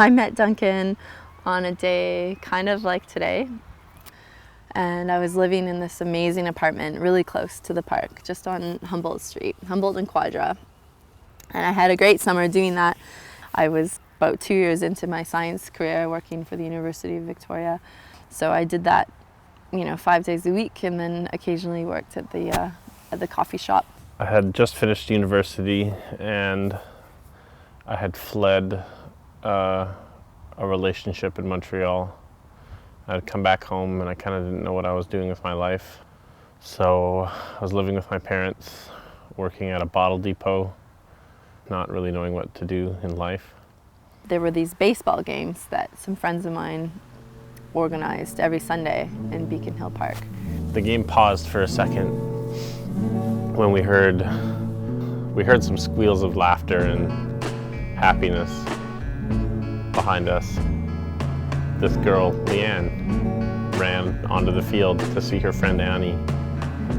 I met Duncan on a day kind of like today. And I was living in this amazing apartment really close to the park, just on Humboldt Street, Humboldt and Quadra. And I had a great summer doing that. I was about 2 years into my science career working for the University of Victoria. So I did that, 5 days a week, and then occasionally worked at the coffee shop. I had just finished university and I had fled a relationship in Montreal. I had come back home and I kind of didn't know what I was doing with my life. So I was living with my parents, working at a bottle depot, not really knowing what to do in life. There were these baseball games that some friends of mine organized every Sunday in Beacon Hill Park. The game paused for a second when we heard some squeals of laughter and happiness behind us. This girl, Leanne, ran onto the field to see her friend Annie.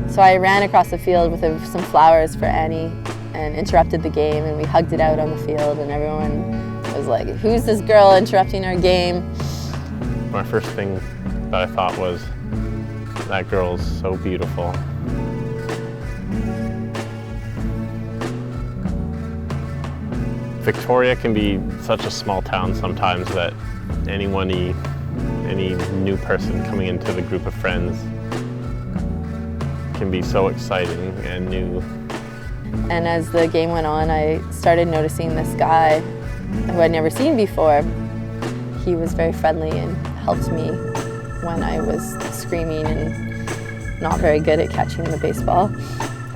So I ran across the field with some flowers for Annie and interrupted the game, and we hugged it out on the field, and everyone was like, "Who's this girl interrupting our game?" My first thing that I thought was, that girl's so beautiful. Victoria can be such a small town sometimes that any new person coming into the group of friends can be so exciting and new. And as the game went on, I started noticing this guy who I'd never seen before. He was very friendly and helped me when I was screaming and not very good at catching the baseball.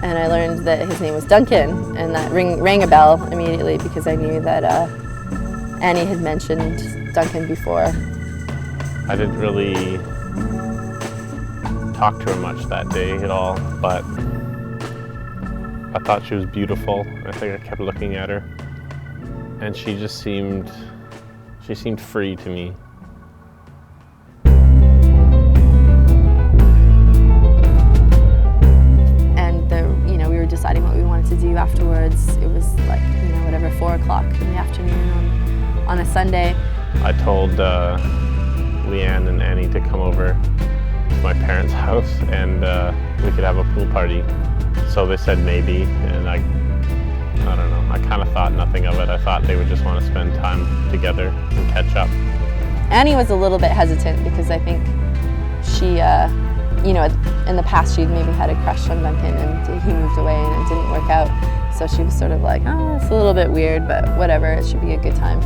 And I learned that his name was Duncan, and that rang a bell immediately because I knew that Annie had mentioned Duncan before. I didn't really talk to her much that day at all, but I thought she was beautiful. I think I kept looking at her, and she seemed free to me. Deciding what we wanted to do afterwards. It was like, 4 o'clock in the afternoon on a Sunday. I told Leanne and Annie to come over to my parents' house and we could have a pool party. So they said maybe, and I don't know, I kind of thought nothing of it. I thought they would just want to spend time together and catch up. Annie was a little bit hesitant because I think she in the past she'd maybe had a crush on Duncan and he moved away and it didn't work out. So she was sort of like, oh, it's a little bit weird, but whatever, it should be a good time.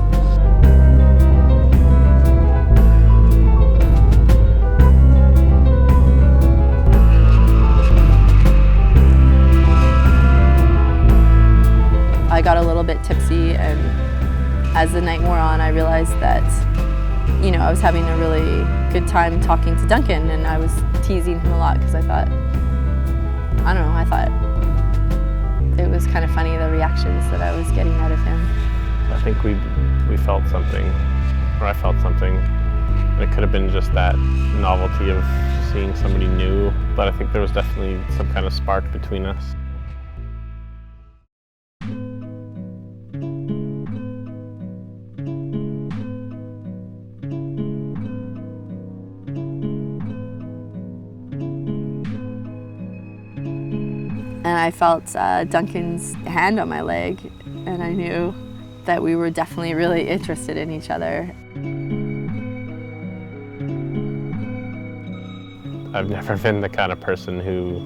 I got a little bit tipsy, and as the night wore on, I realized that I was having a really good time talking to Duncan, and I was teasing him a lot because I thought it was kind of funny, the reactions that I was getting out of him. I think we felt something, or I felt something. It could have been just that novelty of seeing somebody new, but I think there was definitely some kind of spark between us. And I felt Duncan's hand on my leg, and I knew that we were definitely really interested in each other. I've never been the kind of person who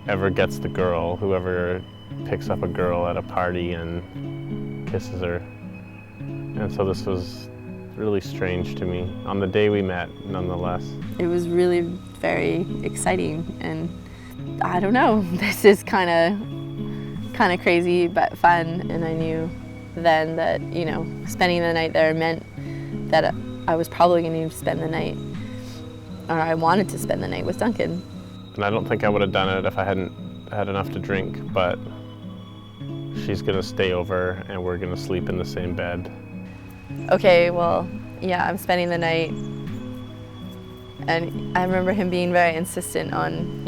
ever gets the girl, whoever picks up a girl at a party and kisses her. And so this was really strange to me, on the day we met, nonetheless. It was really very exciting, and I don't know, this is kind of crazy but fun, and I knew then that, spending the night there meant that I was probably going to spend the night, or I wanted to spend the night with Duncan. And I don't think I would have done it if I hadn't had enough to drink, but she's going to stay over and we're going to sleep in the same bed. Okay, well, yeah, I'm spending the night. And I remember him being very insistent on,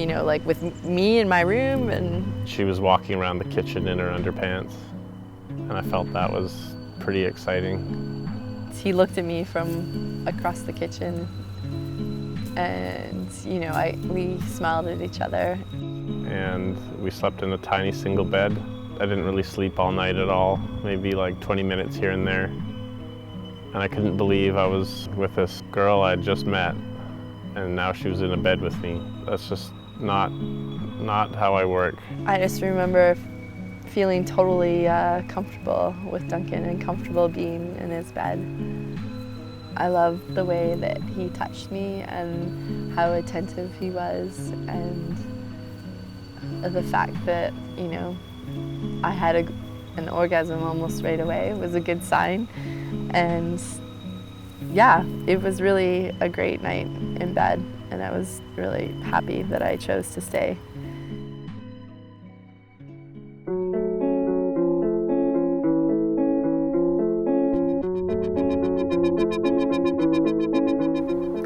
with me in my room. And she was walking around the kitchen in her underpants, and I felt that was pretty exciting. He looked at me from across the kitchen, and we smiled at each other. And we slept in a tiny single bed. I didn't really sleep all night at all, maybe like 20 minutes here and there. And I couldn't believe I was with this girl I'd just met, and now she was in a bed with me. That's just not how I work. I just remember feeling totally comfortable with Duncan and comfortable being in his bed. I loved the way that he touched me and how attentive he was, and the fact that, I had an orgasm almost right away was a good sign. And yeah, it was really a great night in bed, and I was really happy that I chose to stay.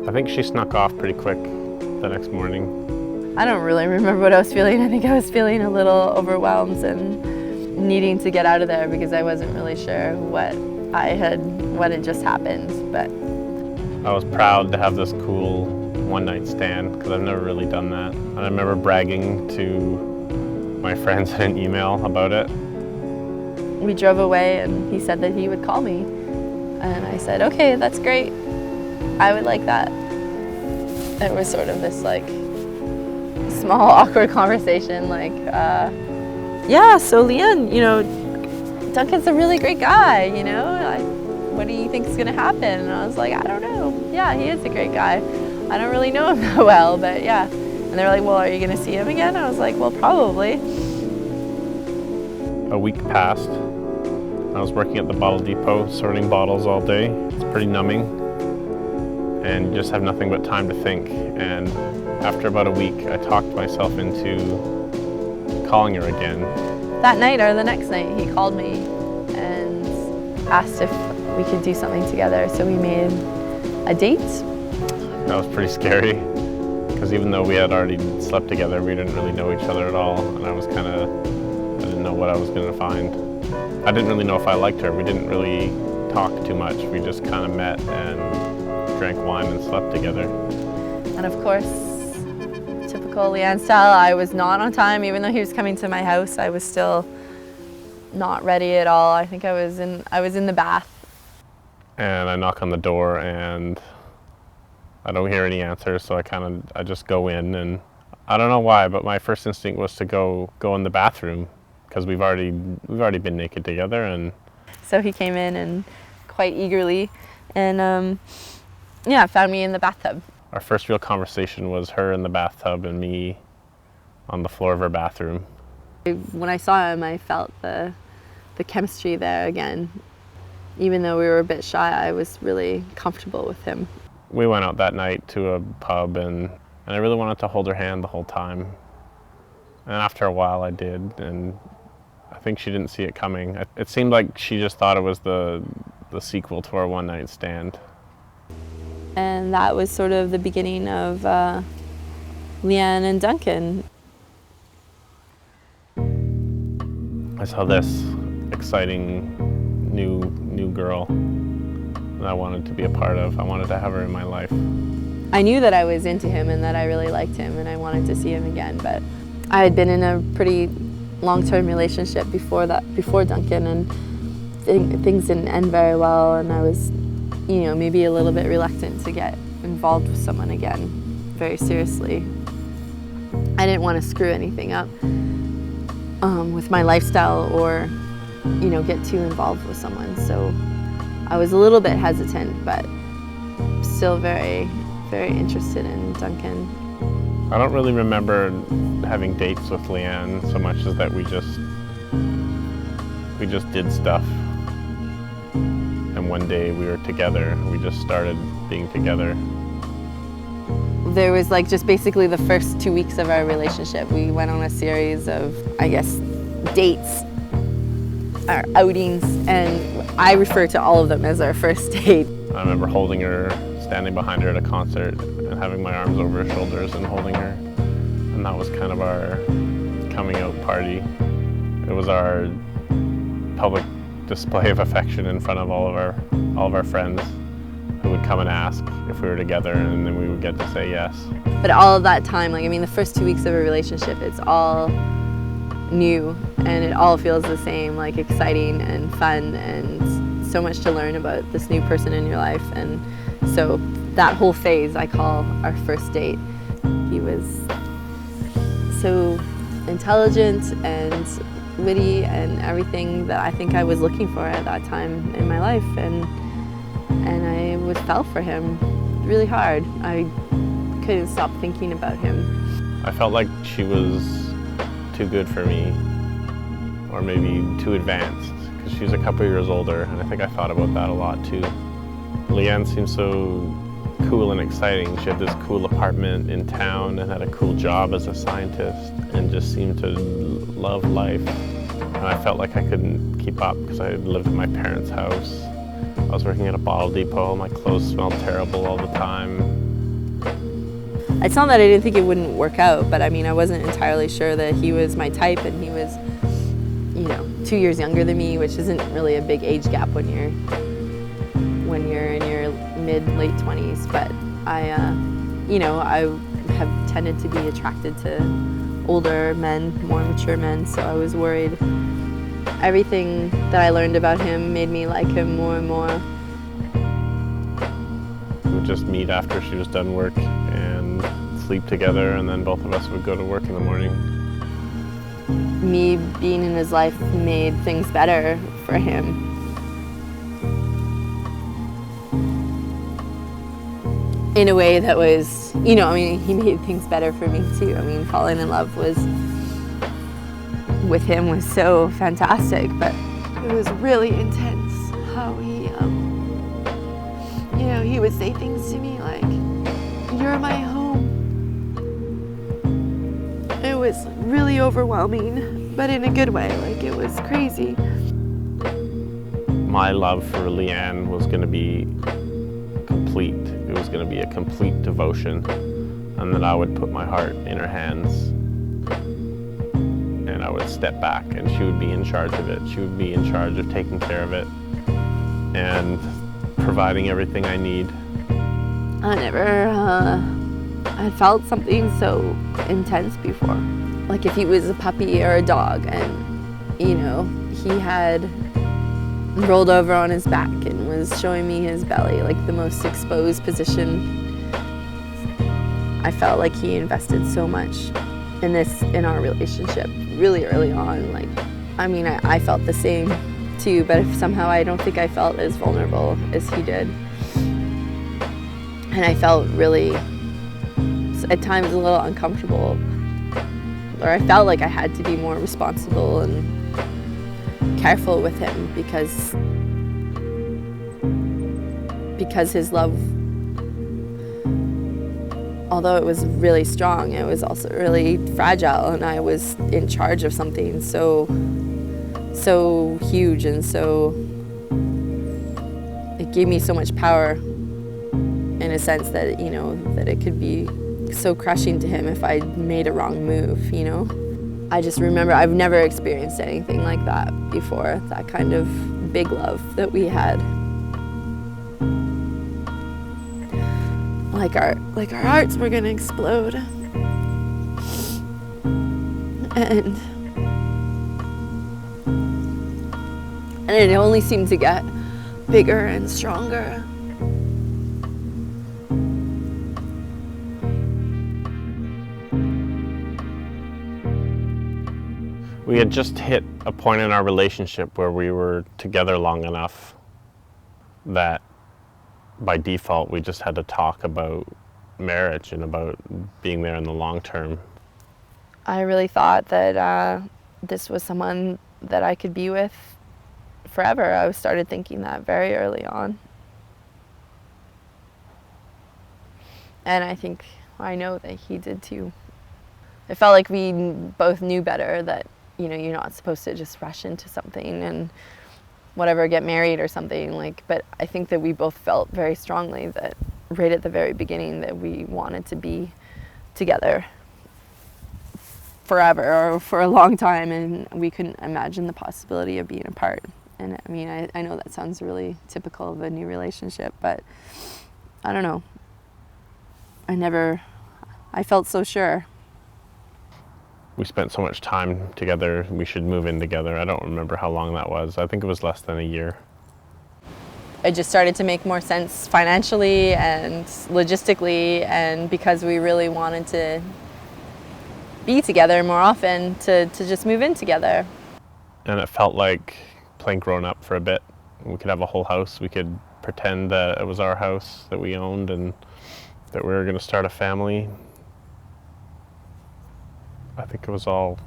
I think she snuck off pretty quick the next morning. I don't really remember what I was feeling. I think I was feeling a little overwhelmed and needing to get out of there because I wasn't really sure what had just happened. But I was proud to have this cool one-night stand because I've never really done that. And I remember bragging to my friends in an email about it. we drove away, and he said that he would call me. And I said, okay, that's great. I would like that. It was sort of this like small awkward conversation like, yeah, so Leanne, Duncan's a really great guy, what do you think is gonna happen? And I was like, I don't know. Yeah, he is a great guy. I don't really know him that well, but yeah. And they were like, well, are you gonna see him again? I was like, well, probably. A week passed. I was working at the bottle depot, sorting bottles all day. It's pretty numbing, and you just have nothing but time to think. And after about a week, I talked myself into calling her again. That night or the next night, he called me and asked if we could do something together. So we made a date. That was pretty scary, because even though we had already slept together, we didn't really know each other at all. And I didn't know what I was going to find. I didn't really know if I liked her. We didn't really talk too much. We just kind of met and drank wine and slept together. And of course, typical Leanne style, I was not on time. Even though he was coming to my house, I was still not ready at all. I think I was in the bath. And I knock on the door and I don't hear any answers, so I just go in, and I don't know why, but my first instinct was to go in the bathroom, because we've already been naked together. And so he came in and quite eagerly, and found me in the bathtub. Our first real conversation was her in the bathtub and me on the floor of her bathroom. When I saw him, I felt the chemistry there again. Even though we were a bit shy, I was really comfortable with him. We went out that night to a pub, and I really wanted to hold her hand the whole time. And after a while I did, and I think she didn't see it coming. It seemed like she just thought it was the sequel to our one-night stand. And that was sort of the beginning of Leanne and Duncan. I saw this exciting new girl that I wanted to be a part of. I wanted to have her in my life. I knew that I was into him and that I really liked him and I wanted to see him again, but I had been in a pretty long-term relationship before Duncan, and things didn't end very well, and I was, maybe a little bit reluctant to get involved with someone again very seriously. I didn't want to screw anything up with my lifestyle or, get too involved with someone. So I was a little bit hesitant, but still very, very interested in Duncan. I don't really remember having dates with Leanne so much as that we just did stuff. And one day we were together. We just started being together. There was just basically the first 2 weeks of our relationship. We went on a series of, dates, or outings, and I refer to all of them as our first date. I remember holding her, standing behind her at a concert and having my arms over her shoulders and holding her. And that was kind of our coming out party. It was our public display of affection in front of all of our friends who would come and ask if we were together, and then we would get to say yes. But all of that time, like, I mean, the first 2 weeks of a relationship, it's all new and it all feels the same, like exciting and fun and so much to learn about this new person in your life. And so that whole phase I call our first date. He was so intelligent and witty and everything that I think I was looking for at that time in my life, and I fell for him really hard. I couldn't stop thinking about him. I felt like she was too good for me, or maybe too advanced, because she's a couple years older, and I think I thought about that a lot too. Leanne seemed so cool and exciting. She had this cool apartment in town and had a cool job as a scientist and just seemed to love life. And I felt like I couldn't keep up because I lived in my parents' house. I was working at a bottle depot. My clothes smelled terrible all the time. It's not that I didn't think it wouldn't work out, but I mean, I wasn't entirely sure that he was my type, and he was, 2 years younger than me, which isn't really a big age gap when you're in your mid-late 20s. But I have tended to be attracted to older men, more mature men, so I was worried. Everything that I learned about him made me like him more and more. We would just meet after she was done work and sleep together, and then both of us would go to work in the morning. Me being in his life made things better for him. In a way that was, he made things better for me too. I mean, falling in love with him was so fantastic, but it was really intense how he would say things to me like, "You're my home." It was really overwhelming, but in a good way. Like, it was crazy. My love for Leanne was going to be complete. It was going to be a complete devotion, and that I would put my heart in her hands, and I would step back, and she would be in charge of it. She would be in charge of taking care of it and providing everything I need. I never had felt something so intense before. Like, if he was a puppy or a dog, and he had rolled over on his back and was showing me his belly, like the most exposed position, I felt like he invested so much in our relationship really early on. Like, I felt the same too, but somehow I don't think I felt as vulnerable as he did. And I felt really, at times, a little uncomfortable, or I felt like I had to be more responsible and careful with him because his love, although it was really strong, it was also really fragile, and I was in charge of something so huge, and so it gave me so much power in a sense that that it could be so crushing to him if I made a wrong move. I just remember I've never experienced anything like that before, that kind of big love that we had. Like our hearts were gonna explode. And it only seemed to get bigger and stronger. We had just hit a point in our relationship where we were together long enough that by default we just had to talk about marriage and about being there in the long term. I really thought that this was someone that I could be with forever. I started thinking that very early on. And I know that he did too. It felt like we both knew better that you're not supposed to just rush into something and whatever, get married or something, but I think that we both felt very strongly that right at the very beginning that we wanted to be together forever or for a long time, and we couldn't imagine the possibility of being apart. And I mean, I know that sounds really typical of a new relationship, but I don't know. I felt so sure. We spent so much time together, we should move in together. I don't remember how long that was. I think it was less than a year. It just started to make more sense financially and logistically, and because we really wanted to be together more often, to just move in together. And it felt like playing grown up for a bit. We could have a whole house. We could pretend that it was our house that we owned and that we were going to start a family. I think it was all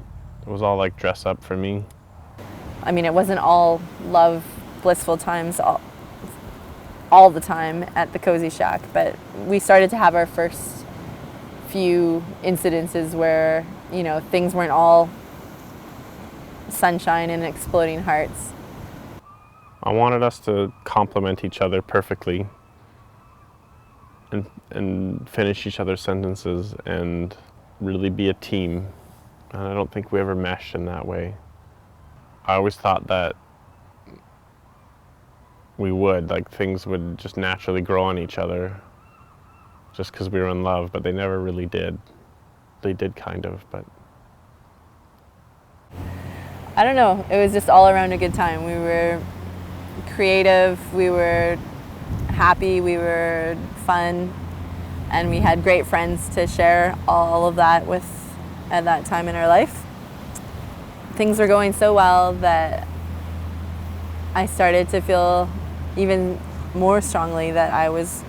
like dress up for me. I mean, it wasn't all love, blissful times all the time at the Cozy Shack, but we started to have our first few incidences where, you know, things weren't all sunshine and exploding hearts. I wanted us to complement each other perfectly and finish each other's sentences and really be a team. And I don't think we ever meshed in that way. I always thought that we would, like, things would just naturally grow on each other just because we were in love, but they never really did. They did kind of, but... I don't know, it was just all around a good time. We were creative, we were happy, we were fun, and we had great friends to share all of that with at that time in our life. Things were going so well that I started to feel even more strongly that I was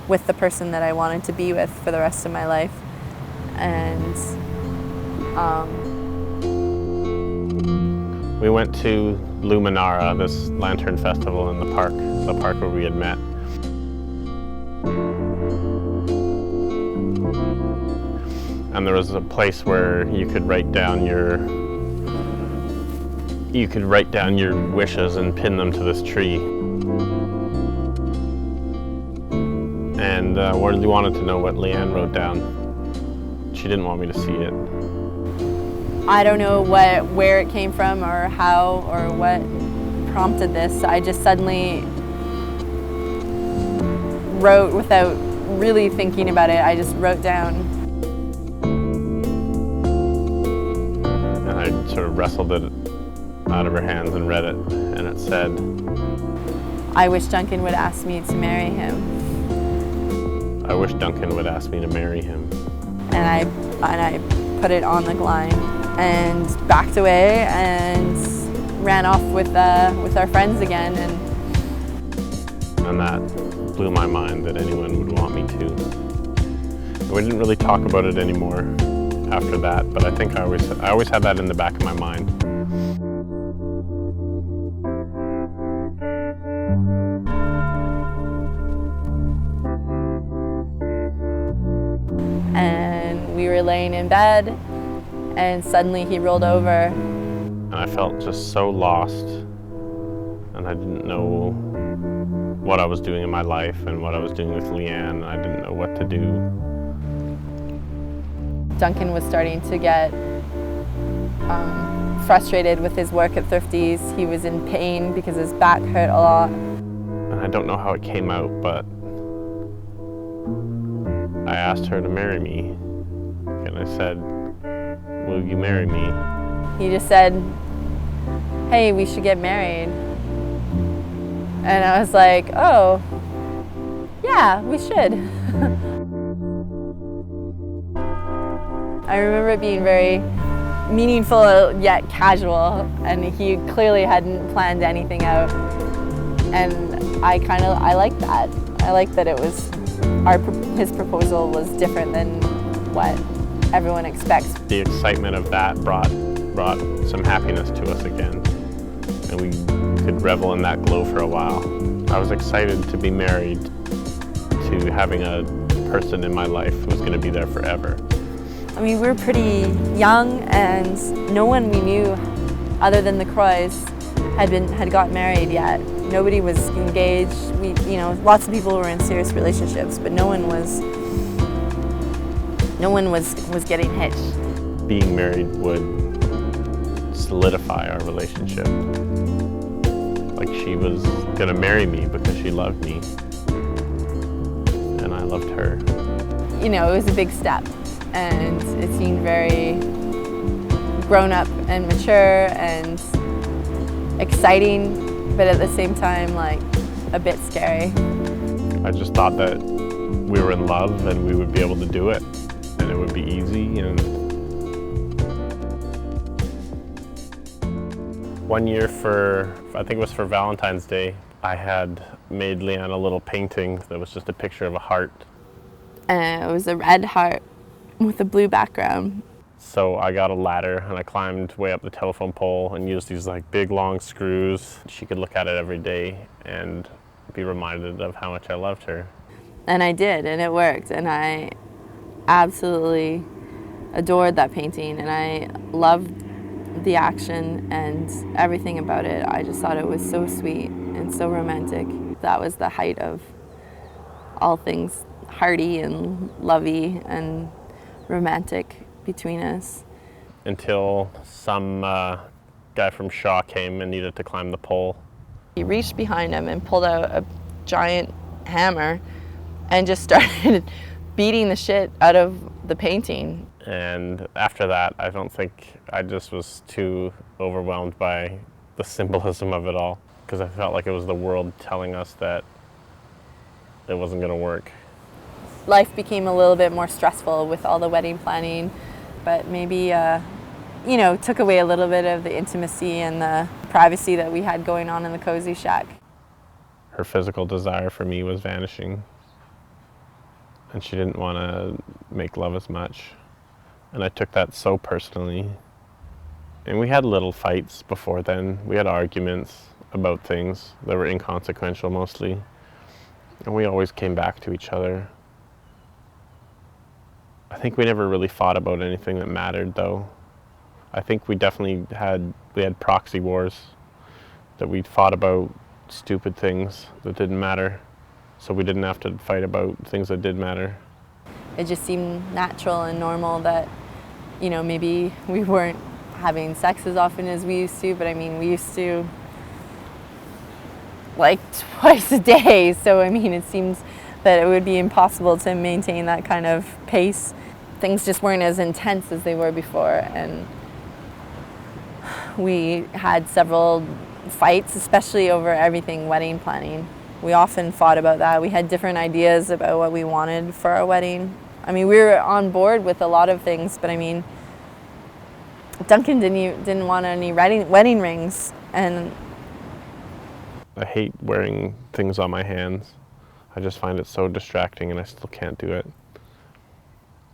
with the person that I wanted to be with for the rest of my life. And we went to Luminara, this lantern festival in the park where we had met. And there was a place where you could write down your wishes and pin them to this tree. And Wardley wanted to know what Leanne wrote down. She didn't want me to see it. I don't know where it came from or how or what prompted this. I just suddenly wrote without really thinking about it. I just wrote down. And I sort of wrestled it out of her hands and read it, and it said, I wish Duncan would ask me to marry him. I wish Duncan would ask me to marry him. And I put it on the line and backed away and ran off with our friends again. And that blew my mind that anyone would want me to. And we didn't really talk about it anymore after that, but I think I always had that in the back of my mind. And we were laying in bed, and suddenly he rolled over. And I felt just so lost, and I didn't know what I was doing in my life and what I was doing with Leanne. I didn't know what to do. Duncan was starting to get frustrated with his work at Thrifty's. He was in pain because his back hurt a lot. And I don't know how it came out, but I asked her to marry me. And I said, will you marry me? He just said, hey, we should get married. And I was like, oh, yeah, we should. I remember it being very meaningful yet casual, and he clearly hadn't planned anything out. And I liked that. I liked that it was his proposal was different than what everyone expects. The excitement of that brought some happiness to us again, and we could revel in that glow for a while. I was excited to be married, to having a person in my life who was going to be there forever. I mean, we were pretty young, and no one we knew other than the Croys had got married yet. Nobody was engaged. Lots of people were in serious relationships, but no one was getting hitched. Being married would solidify our relationship. like she was gonna marry me because she loved me, and I loved her. You know, it was a big step, and it seemed very grown up and mature and exciting, but at the same time, like, a bit scary. I just thought that we were in love and we would be able to do it, and it would be easy. And one year I think it was for Valentine's Day, I had made Leanne a little painting that was just a picture of a heart. And it was a red heart with a blue background. So I got a ladder and I climbed way up the telephone pole and used these like big long screws. She could look at it every day and be reminded of how much I loved her. And I did, and it worked, and I absolutely adored that painting, and I loved the action and everything about it. I just thought it was so sweet and so romantic. That was the height of all things hearty and lovey and romantic between us. Until some guy from Shaw came and needed to climb the pole. He reached behind him and pulled out a giant hammer and just started beating the shit out of the painting. And after that, I just was too overwhelmed by the symbolism of it all, because I felt like it was the world telling us that it wasn't going to work. Life became a little bit more stressful with all the wedding planning, but maybe, took away a little bit of the intimacy and the privacy that we had going on in the cozy shack. Her physical desire for me was vanishing, and she didn't want to make love as much. And I took that so personally. And we had little fights before then. We had arguments about things that were inconsequential mostly. And we always came back to each other. I think we never really fought about anything that mattered, though. I think we definitely had proxy wars, that we fought about stupid things that didn't matter, so we didn't have to fight about things that did matter. It just seemed natural and normal that, maybe we weren't having sex as often as we used to, but I mean, we used to like twice a day, so I mean, it seems that it would be impossible to maintain that kind of pace. Things just weren't as intense as they were before, and we had several fights, especially over everything wedding planning. We often fought about that. We had different ideas about what we wanted for our wedding. I mean, we were on board with a lot of things, but I mean, Duncan didn't want any wedding rings, and I hate wearing things on my hands. I just find it so distracting, and I still can't do it.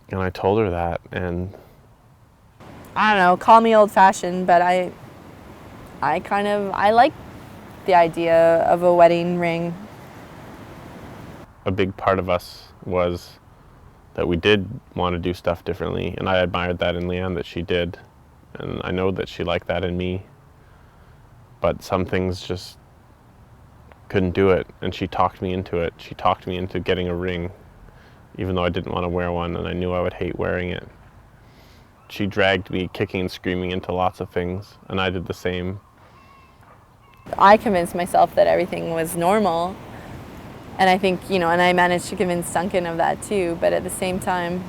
And I told her that, and I don't know, call me old-fashioned, but I like the idea of a wedding ring. A big part of us was that we did want to do stuff differently, and I admired that in Leanne, that she did, and I know that she liked that in me, but some things just couldn't do it, and she talked me into it. She talked me into getting a ring, even though I didn't want to wear one, and I knew I would hate wearing it. She dragged me kicking and screaming into lots of things, and I did the same. I convinced myself that everything was normal, and I think, and I managed to convince Duncan of that too, but at the same time,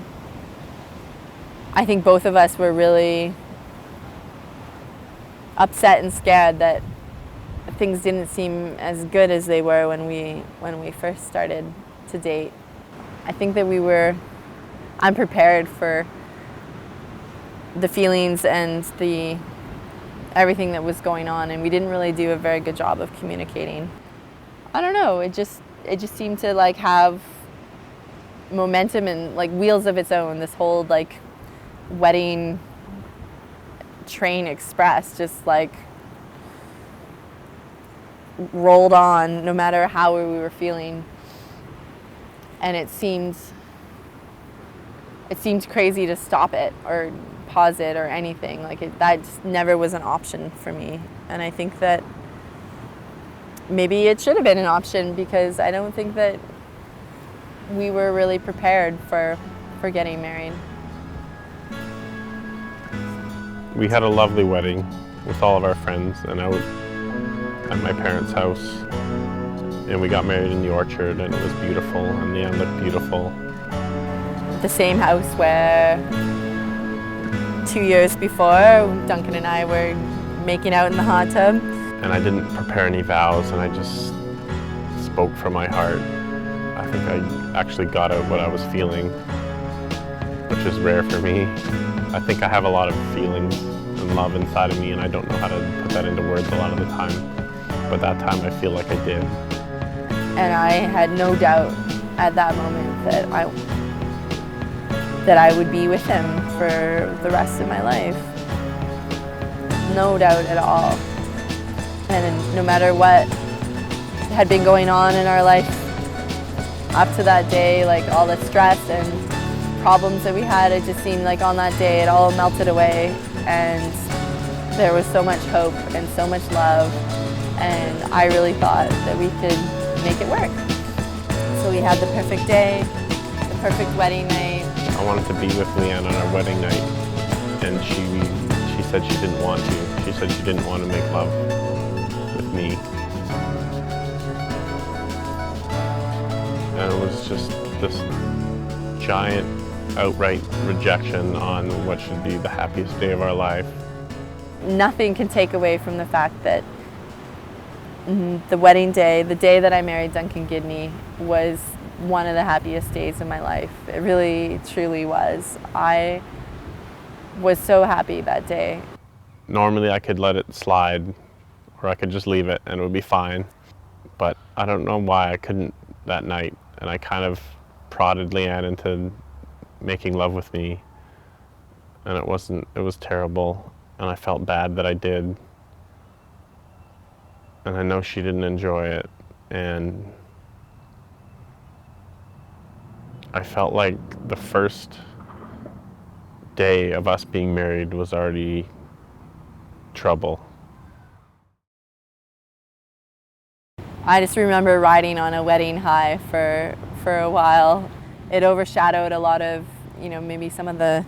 I think both of us were really upset and scared that things didn't seem as good as they were when we first started to date. I think that we were unprepared for the feelings and everything that was going on, and we didn't really do a very good job of communicating. I don't know, it just seemed to like have momentum and like wheels of its own. This whole like wedding train express just like rolled on no matter how we were feeling, and it seemed crazy to stop it or pause it or anything. That just never was an option for me, and I think that maybe it should have been an option, because I don't think that we were really prepared for getting married. We had a lovely wedding with all of our friends, and at my parents' house. And we got married in the orchard, and it was beautiful, and Leanne looked beautiful. The same house where 2 years before, Duncan and I were making out in the hot tub. And I didn't prepare any vows, and I just spoke from my heart. I think I actually got out what I was feeling, which is rare for me. I think I have a lot of feelings and love inside of me, and I don't know how to put that into words a lot of the time. But that time I feel like I did. And I had no doubt at that moment that I would be with him for the rest of my life. No doubt at all. And no matter what had been going on in our life up to that day, like all the stress and problems that we had, it just seemed like on that day it all melted away, and there was so much hope and so much love, and I really thought that we could make it work. So we had the perfect day, the perfect wedding night. I wanted to be with Leanne on our wedding night, and she said she didn't want to. She said she didn't want to make love with me. And it was just this giant outright rejection on what should be the happiest day of our life. Nothing can take away from the fact that the wedding day, the day that I married Duncan Gidney, was one of the happiest days of my life. It really, truly was. I was so happy that day. Normally I could let it slide, or I could just leave it and it would be fine. But I don't know why I couldn't that night, and I kind of prodded Leanne into making love with me, and it was terrible, and I felt bad that I did. And I know she didn't enjoy it, and I felt like the first day of us being married was already trouble. I just remember riding on a wedding high for a while. It overshadowed a lot of, maybe some of the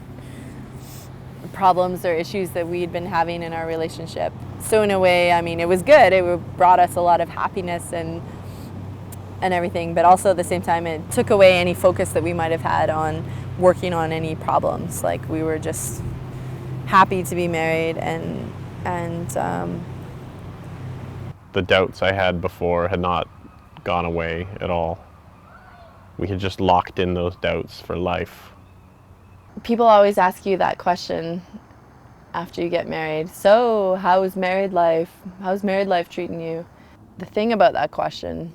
problems or issues that we'd been having in our relationship. So in a way, it was good. It brought us a lot of happiness and everything, but also at the same time, it took away any focus that we might have had on working on any problems. Like, we were just happy to be married, and the doubts I had before had not gone away at all. We had just locked in those doubts for life. People always ask you that question after you get married. So, how's married life? How's married life treating you? The thing about that question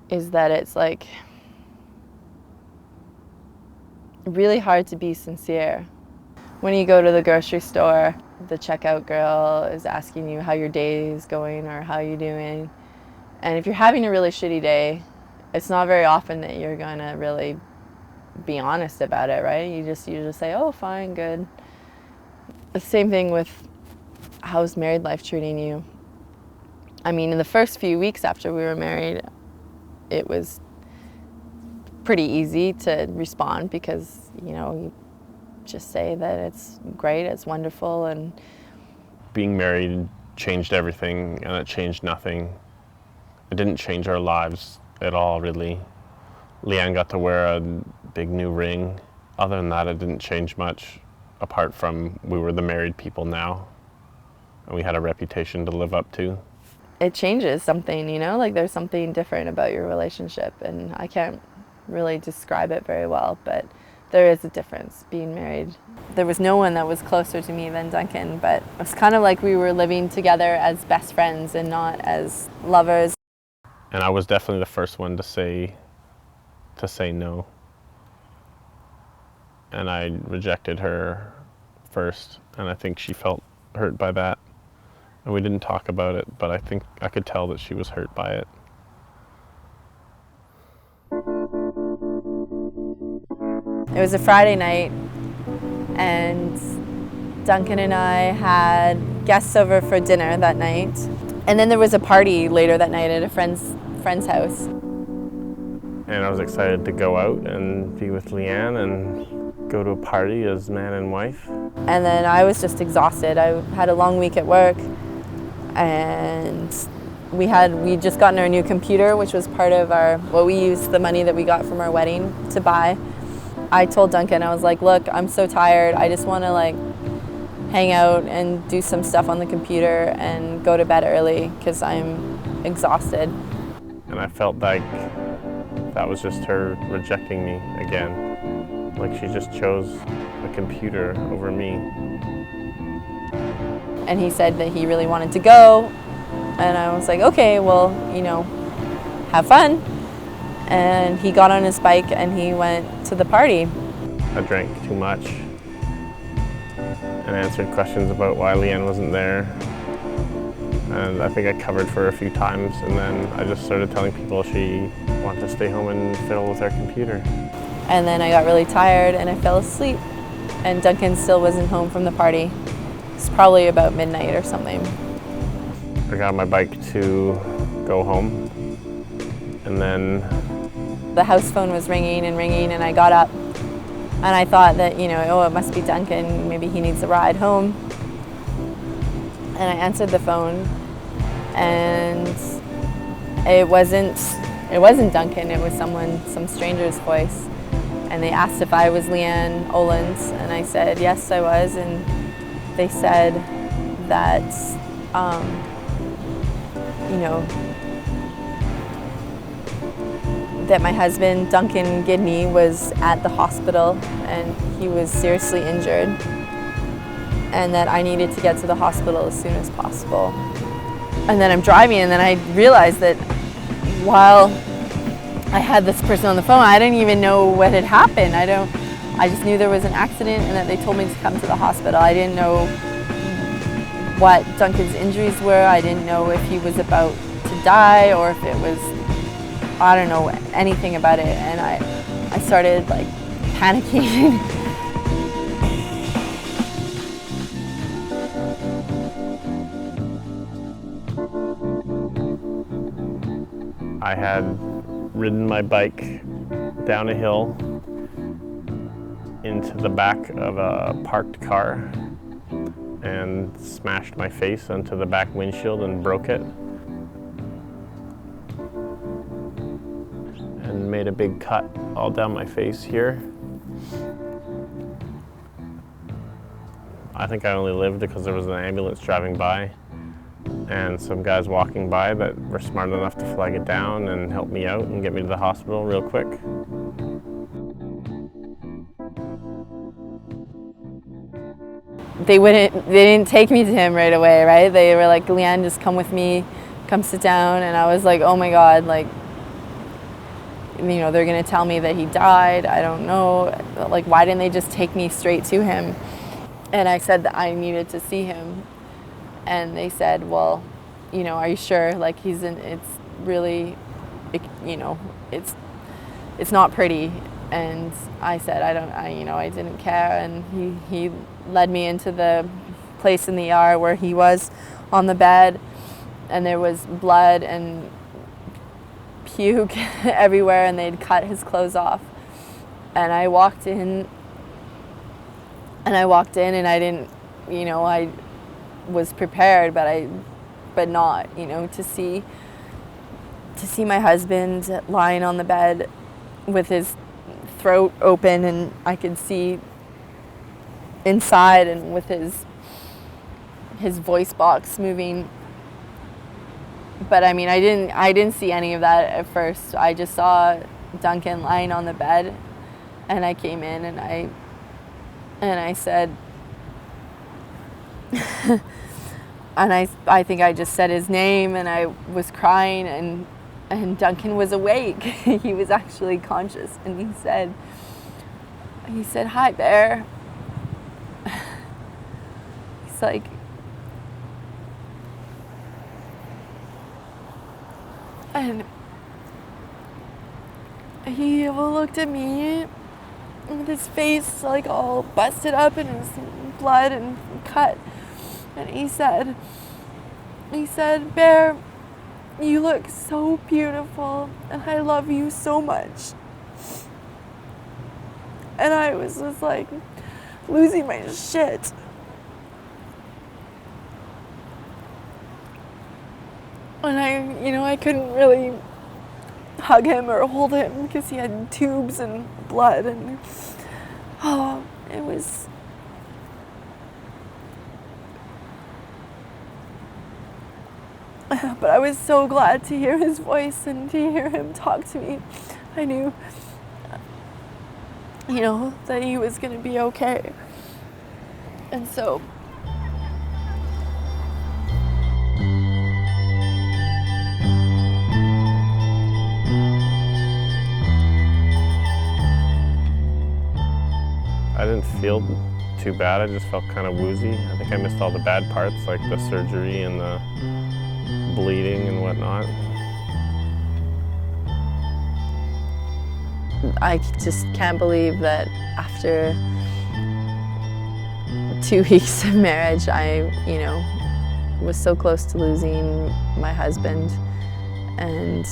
is that it's like really hard to be sincere. When you go to the grocery store, the checkout girl is asking you how your day is going or how you're doing. And if you're having a really shitty day, it's not very often that you're going to really be honest about it, right? You just say, oh, fine, good. The same thing with how's married life treating you. In the first few weeks after we were married, it was pretty easy to respond because, you just say that it's great, it's wonderful. And being married changed everything, and it changed nothing. It didn't change our lives at all, really. Leanne got to wear a big new ring. Other than that, it didn't change much, apart from we were the married people now, and we had a reputation to live up to. It changes something, like there's something different about your relationship, and I can't really describe it very well, but there is a difference being married. There was no one that was closer to me than Duncan, but it was kind of like we were living together as best friends and not as lovers. And I was definitely the first one to say no. And I rejected her first, and I think she felt hurt by that. And we didn't talk about it, but I think I could tell that she was hurt by it. It was a Friday night, and Duncan and I had guests over for dinner that night. And then there was a party later that night at a friend's house. And I was excited to go out and be with Leanne and go to a party as man and wife. And then I was just exhausted. I had a long week at work, and we just gotten our new computer, which was part of we used the money that we got from our wedding to buy. I told Duncan, I was like, look, I'm so tired. I just want to like hang out and do some stuff on the computer and go to bed early because I'm exhausted. And I felt like that was just her rejecting me again. Like she just chose a computer over me. And he said that he really wanted to go. And I was like, okay, well, have fun. And he got on his bike and he went to the party. I drank too much and answered questions about why Leanne wasn't there. And I think I covered for a few times, and then I just started telling people she wanted to stay home and fiddle with our computer. And then I got really tired and I fell asleep. And Duncan still wasn't home from the party. It's probably about midnight or something. I got on my bike to go home, and then the house phone was ringing, and I got up and I thought that, it must be Duncan, maybe he needs a ride home. And I answered the phone, and it wasn't Duncan, it was some stranger's voice. And they asked if I was Leanne Olens, and I said yes, I was. And they said that that my husband, Duncan Gidney, was at the hospital and he was seriously injured, and that I needed to get to the hospital as soon as possible. And then I'm driving, and then I realized that while I had this person on the phone, I didn't even know what had happened. I just knew there was an accident and that they told me to come to the hospital. I didn't know what Duncan's injuries were. I didn't know if he was about to die or if it was, I don't know anything about it. And I started like panicking. I had ridden my bike down a hill into the back of a parked car and smashed my face onto the back windshield and broke it. And made a big cut all down my face here. I think I only lived because there was an ambulance driving by and some guys walking by that were smart enough to flag it down and help me out and get me to the hospital real quick. They didn't take me to him right away, right? They were like, Leanne, just come with me, come sit down. And I was like, oh my God, like, they're gonna tell me that he died. I don't know. Like, why didn't they just take me straight to him? And I said that I needed to see him. And they said, well, are you sure? Like, it's really, it's not pretty. And I said, I didn't care. And he led me into the place in the ER where he was on the bed, and there was blood and puke everywhere, and they'd cut his clothes off. And I walked in and I didn't, I was prepared, but not, to see my husband lying on the bed with his throat open, and I could see inside, and with his voice box moving. But I mean, I didn't see any of that at first. I just saw Duncan lying on the bed, and I came in and I said, and I think I just said his name, and I was crying, and Duncan was awake. He was actually conscious, and he said, hi, Bear. He's like, and he looked at me with his face like all busted up and his blood and cut, and he said, Bear, you look so beautiful, and I love you so much. And I was just like losing my shit. And I couldn't really hug him or hold him because he had tubes and blood, and it was, but I was so glad to hear his voice and to hear him talk to me. I knew, that he was going to be okay. And so I didn't feel too bad. I just felt kind of woozy. I think I missed all the bad parts, like the surgery and the bleeding and whatnot. I just can't believe that after 2 weeks of marriage, I, was so close to losing my husband. And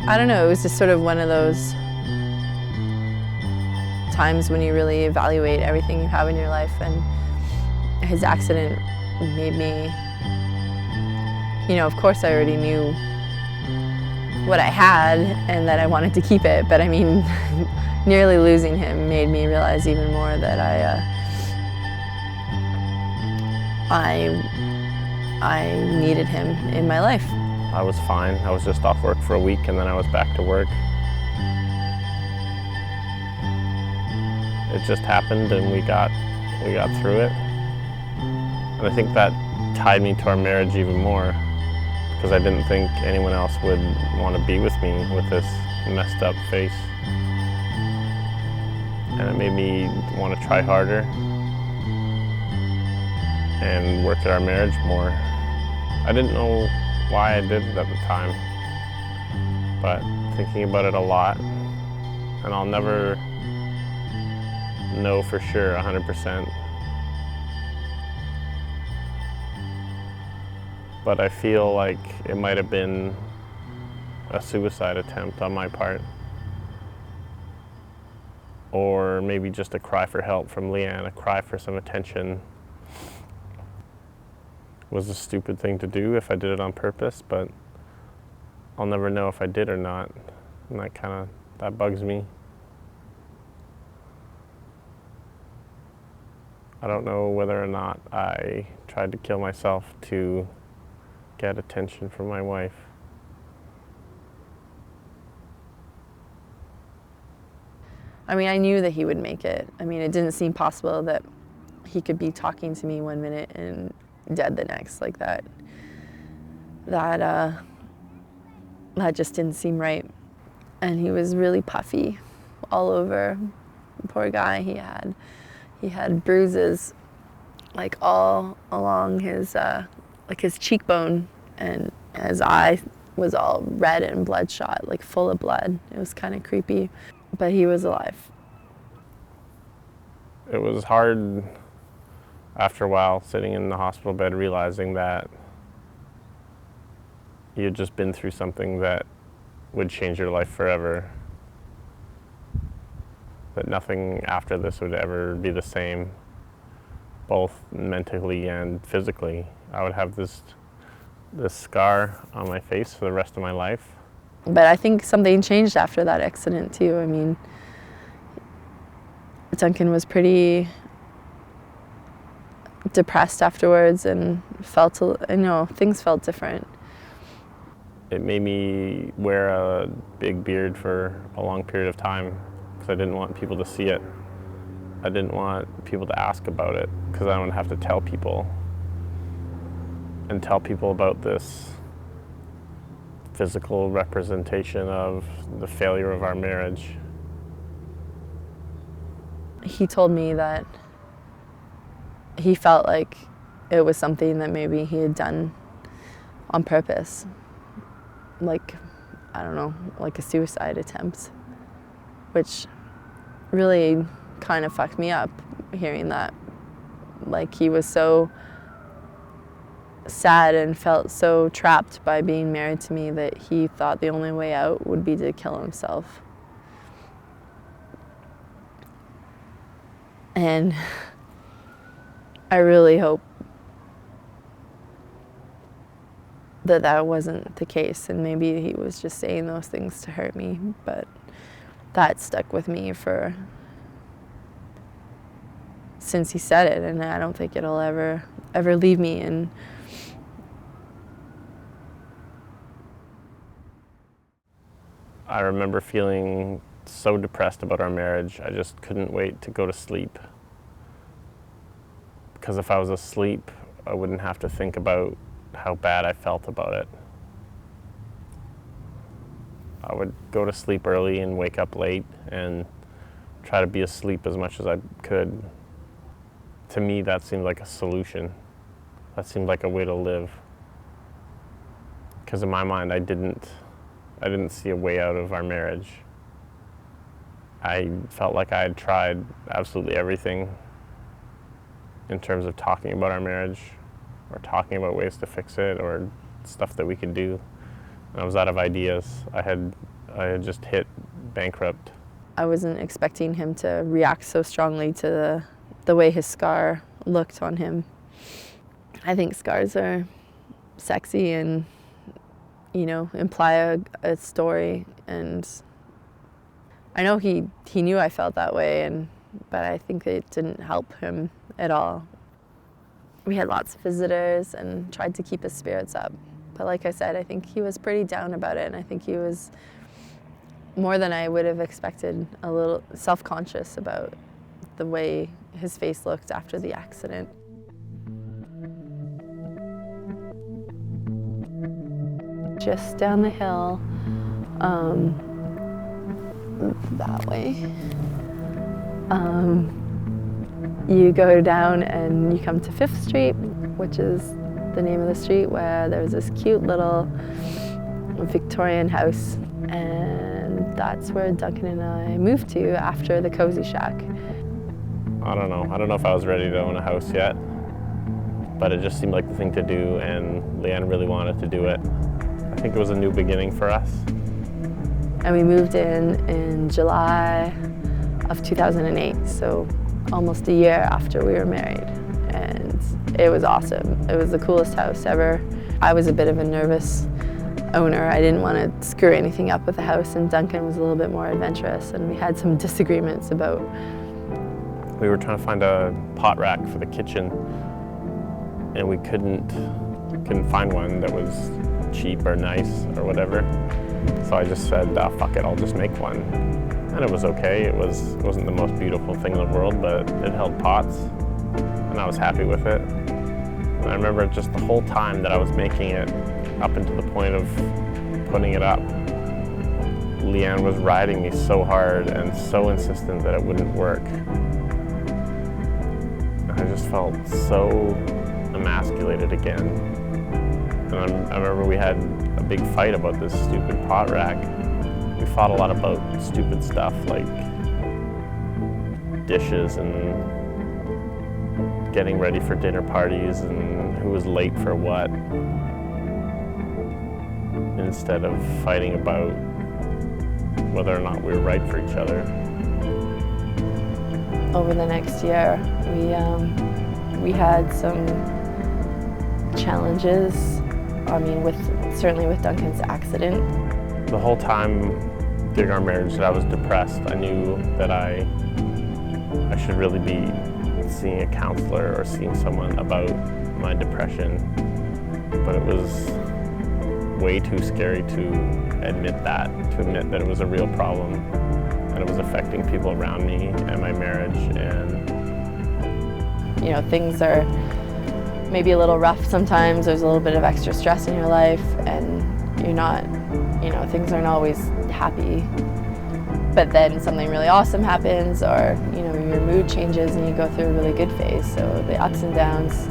I don't know, it was just sort of one of those times when you really evaluate everything you have in your life, and his accident made me, of course I already knew what I had and that I wanted to keep it, but I mean, nearly losing him made me realize even more that I needed him in my life. I was fine. I was just off work for a week and then I was back to work. It just happened and we got through it. And I think that tied me to our marriage even more, because I didn't think anyone else would want to be with me with this messed up face. And it made me want to try harder and work at our marriage more. I didn't know why I did it at the time, but thinking about it a lot, and I'll never know for sure 100%. But I feel like it might have been a suicide attempt on my part. Or maybe just a cry for help from Leanne, a cry for some attention. It was a stupid thing to do if I did it on purpose, but I'll never know if I did or not. And that bugs me. I don't know whether or not I tried to kill myself to get attention from my wife. I mean, I knew that he would make it. I mean, it didn't seem possible that he could be talking to me one minute and dead the next like that. That just didn't seem right. And he was really puffy all over. Poor guy, he had bruises like all along his his cheekbone, and his eye was all red and bloodshot, like full of blood. It was kind of creepy, but he was alive. It was hard after a while, sitting in the hospital bed, realizing that you had just been through something that would change your life forever. That nothing after this would ever be the same, both mentally and physically. I would have this scar on my face for the rest of my life. But I think something changed after that accident too. I mean, Duncan was pretty depressed afterwards and things felt different. It made me wear a big beard for a long period of time because I didn't want people to see it. I didn't want people to ask about it because I don't have to tell people about this physical representation of the failure of our marriage. He told me that he felt like it was something that maybe he had done on purpose. Like, I don't know, like a suicide attempt, which really kind of fucked me up hearing that. Like, he was so sad and felt so trapped by being married to me that he thought the only way out would be to kill himself. And I really hope that that wasn't the case, and maybe he was just saying those things to hurt me, but that stuck with me since he said it, and I don't think it'll ever leave me. And I remember feeling so depressed about our marriage, I just couldn't wait to go to sleep. Because if I was asleep, I wouldn't have to think about how bad I felt about it. I would go to sleep early and wake up late and try to be asleep as much as I could. To me, that seemed like a solution. That seemed like a way to live. Because in my mind, I didn't see a way out of our marriage. I felt like I had tried absolutely everything in terms of talking about our marriage, or talking about ways to fix it, or stuff that we could do. And I was out of ideas. I had just hit bankrupt. I wasn't expecting him to react so strongly to the way his scar looked on him. I think scars are sexy and, you know, imply a story, and I know he knew I felt that way, but I think it didn't help him at all. We had lots of visitors and tried to keep his spirits up. But like I said, I think he was pretty down about it, and I think he was, more than I would have expected, a little self-conscious about the way his face looked after the accident. Just down the hill, that way. You go down and you come to 5th Street, which is the name of the street, where there's this cute little Victorian house, and that's where Duncan and I moved to after the Cozy Shack. I don't know if I was ready to own a house yet, but it just seemed like the thing to do, and Leanne really wanted to do it. I think it was a new beginning for us. And we moved in July of 2008, so almost a year after we were married. And it was awesome. It was the coolest house ever. I was a bit of a nervous owner. I didn't want to screw anything up with the house, and Duncan was a little bit more adventurous, and we had some disagreements about... We were trying to find a pot rack for the kitchen, and we couldn't find one that was cheap or nice or whatever. So I just said, fuck it, I'll just make one. And it was okay. It wasn't the most beautiful thing in the world, but it held pots, and I was happy with it. And I remember just the whole time that I was making it, up until the point of putting it up, Leanne was riding me so hard and so insistent that it wouldn't work. I just felt so emasculated again. And I remember we had a big fight about this stupid pot rack. We fought a lot about stupid stuff like dishes and getting ready for dinner parties and who was late for what, instead of fighting about whether or not we were right for each other. Over the next year, we had some challenges. I mean, certainly with Duncan's accident. The whole time during our marriage that I was depressed, I knew that I should really be seeing a counselor or seeing someone about my depression. But it was way too scary to admit that it was a real problem, and it was affecting people around me and my marriage. And you know, things are maybe a little rough sometimes. There's a little bit of extra stress in your life, and you're not, you know, things aren't always happy. But then something really awesome happens, or, you know, your mood changes and you go through a really good phase. So the ups and downs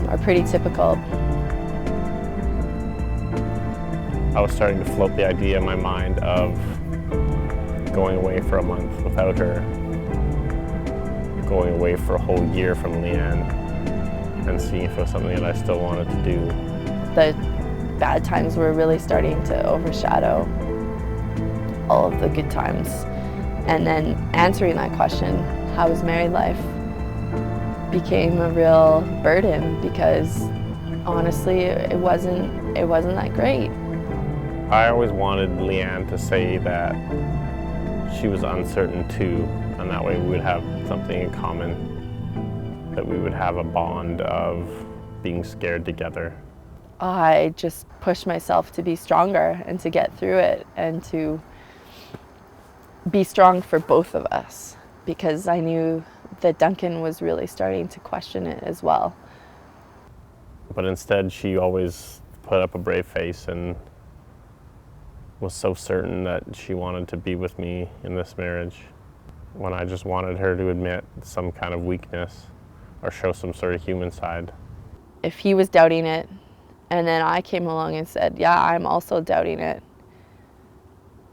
are pretty typical. I was starting to float the idea in my mind of going away for a month without her, going away for a whole year from Leanne, and seeing if it was something that I still wanted to do. The bad times were really starting to overshadow all of the good times. And then answering that question, how is married life, became a real burden, because honestly, it wasn't that great. I always wanted Leanne to say that she was uncertain too, and that way we would have something in common, that we would have a bond of being scared together. I just pushed myself to be stronger and to get through it and to be strong for both of us, because I knew that Duncan was really starting to question it as well. But instead, she always put up a brave face and was so certain that she wanted to be with me in this marriage, when I just wanted her to admit some kind of weakness or show some sort of human side. If he was doubting it, and then I came along and said, yeah, I'm also doubting it,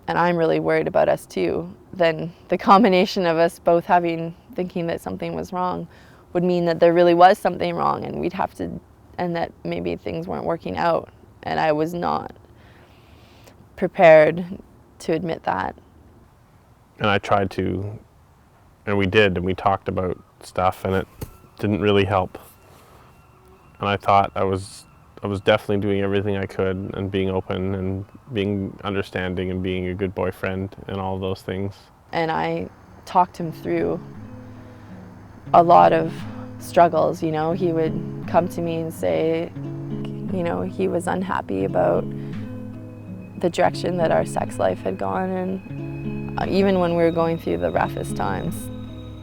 and I'm really worried about us too, then the combination of us both thinking that something was wrong would mean that there really was something wrong, and we'd have to, and that maybe things weren't working out, and I was not prepared to admit that. And I tried to, and we did, and we talked about stuff, and it didn't really help. And I thought I was definitely doing everything I could, and being open and being understanding and being a good boyfriend and all those things. And I talked him through a lot of struggles. You know, he would come to me and say, you know, he was unhappy about the direction that our sex life had gone, and even when we were going through the roughest times,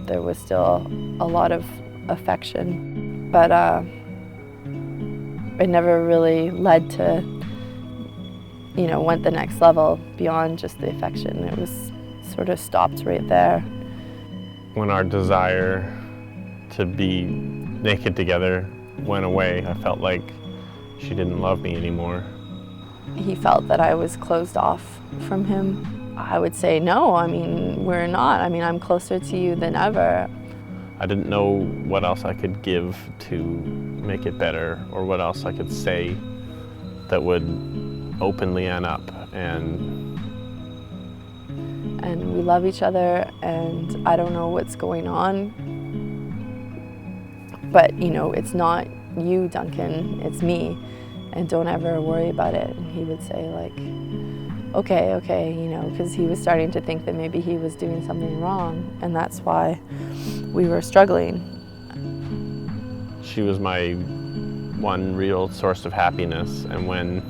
there was still a lot of affection, but it never really led to, you know, went the next level beyond just the affection. It was sort of stopped right there. When our desire to be naked together went away, I felt like she didn't love me anymore. He felt that I was closed off from him. I would say, no, I mean, we're not. I mean, I'm closer to you than ever. I didn't know what else I could give to make it better, or what else I could say that would open Leanne up. And we love each other, and I don't know what's going on. But, you know, it's not you, Duncan, it's me. And don't ever worry about it. And he would say, like, okay, you know, because he was starting to think that maybe he was doing something wrong, and that's why we were struggling. She was my one real source of happiness, and when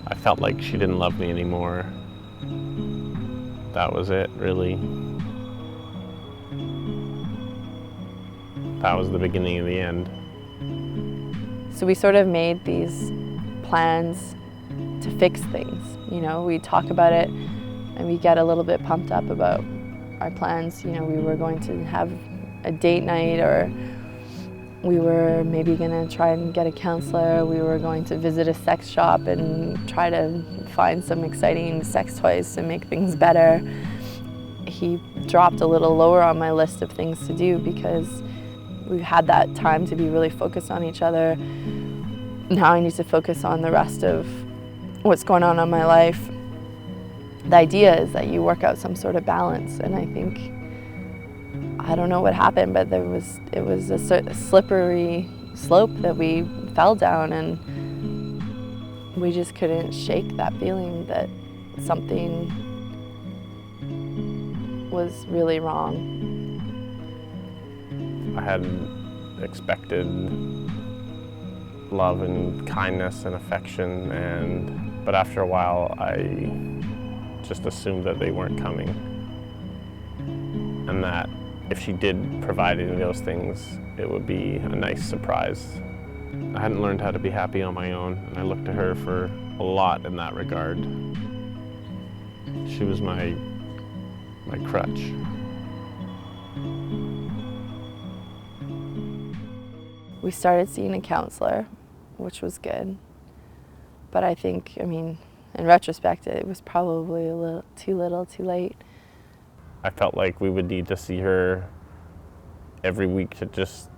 I felt like she didn't love me anymore, that was it, really. That was the beginning of the end. So we sort of made these plans to fix things. You know, we talk about it and we get a little bit pumped up about our plans. You know, we were going to have a date night, or we were maybe going to try and get a counselor. We were going to visit a sex shop and try to find some exciting sex toys to make things better. He dropped a little lower on my list of things to do because we had that time to be really focused on each other. Now I need to focus on the rest of what's going on in my life. The idea is that you work out some sort of balance, and I think, I don't know what happened, but it was a slippery slope that we fell down, and we just couldn't shake that feeling that something was really wrong. I had expected love and kindness and affection, but after a while I just assumed that they weren't coming, and that if she did provide any of those things, it would be a nice surprise. I hadn't learned how to be happy on my own, and I looked to her for a lot in that regard. She was my crutch. We started seeing a counselor, which was good. But I think, I mean, in retrospect, it was probably a little, too late. I felt like we would need to see her every week to just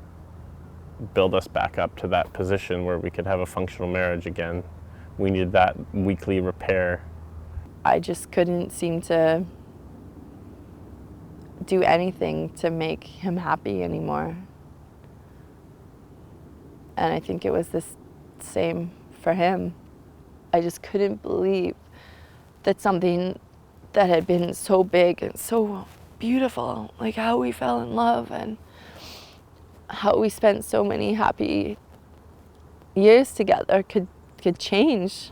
build us back up to that position where we could have a functional marriage again. We needed that weekly repair. I just couldn't seem to do anything to make him happy anymore. And I think it was this same for him. I just couldn't believe that something that had been so big and so beautiful, like how we fell in love and how we spent so many happy years together, could change.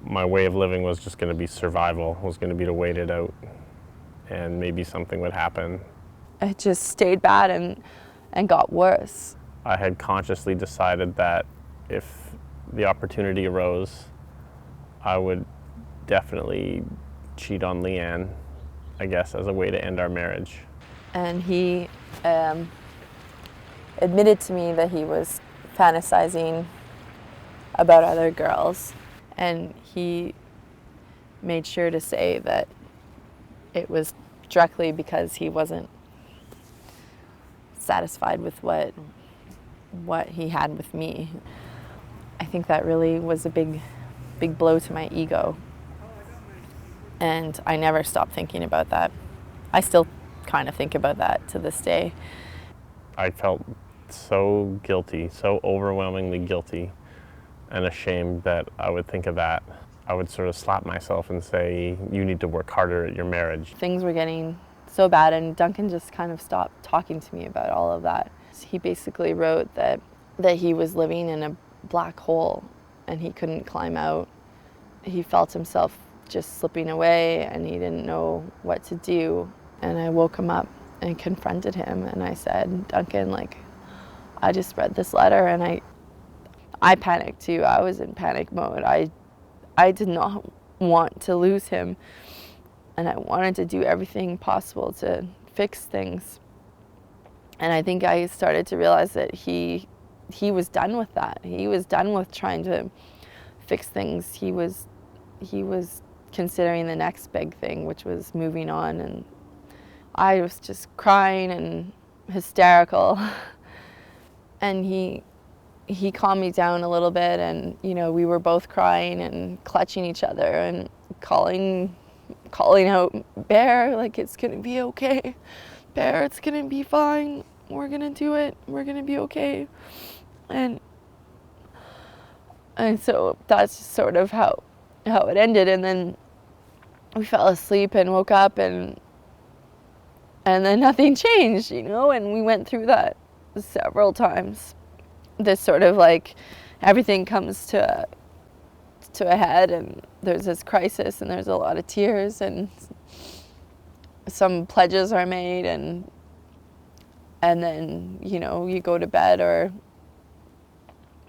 My way of living was just going to be survival, was going to be to wait it out, and maybe something would happen. It just stayed bad and got worse. I had consciously decided that if the opportunity arose, I would definitely cheat on Leanne, I guess, as a way to end our marriage. And he admitted to me that he was fantasizing about other girls, and he made sure to say that it was directly because he wasn't satisfied with what he had with me. I think that really was a big blow to my ego, and I never stopped thinking about that. I still kind of think about that to this day. I felt so guilty, so overwhelmingly guilty and ashamed that I would think of that. I would sort of slap myself and say, you need to work harder at your marriage. Things were getting so bad, and Duncan just kind of stopped talking to me about all of that. He basically wrote that he was living in a black hole and he couldn't climb out. He felt himself just slipping away and he didn't know what to do. And I woke him up and confronted him, and I said, Duncan, like, I just read this letter, and I panicked too. I was in panic mode. I did not want to lose him, and I wanted to do everything possible to fix things. And I think I started to realize that he was done with that. He was done with trying to fix things. He was considering the next big thing, which was moving on. And I was just crying and hysterical. And he calmed me down a little bit, and we were both crying and clutching each other and calling out, Bear, like, it's gonna be okay. Bear, it's gonna be fine. We're gonna do it. We're gonna be okay. And so that's sort of how it ended. And then we fell asleep and woke up, and then nothing changed, and we went through that several times. This sort of like everything comes to a head, and there's this crisis, and there's a lot of tears, and some pledges are made, and then you go to bed, or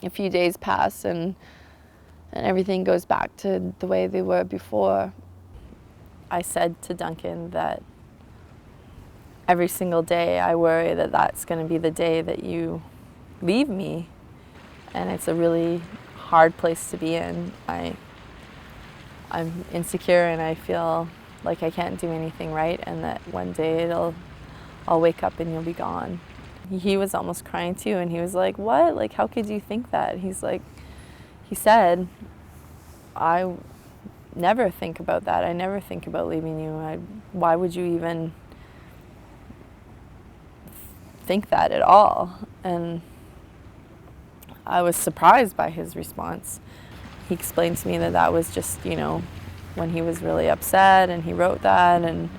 a few days pass, and everything goes back to the way they were before. I said to Duncan that every single day I worry that that's going to be the day that you leave me, and it's a really hard place to be in. I'm insecure, and I feel like I can't do anything right, and that one day I'll wake up and you'll be gone. He was almost crying too, and he was like, what? Like, how could you think that? He said, I never think about that. I never think about leaving you. Why would you even think that at all? And I was surprised by his response. He explained to me that was just, when he was really upset, and he wrote that, and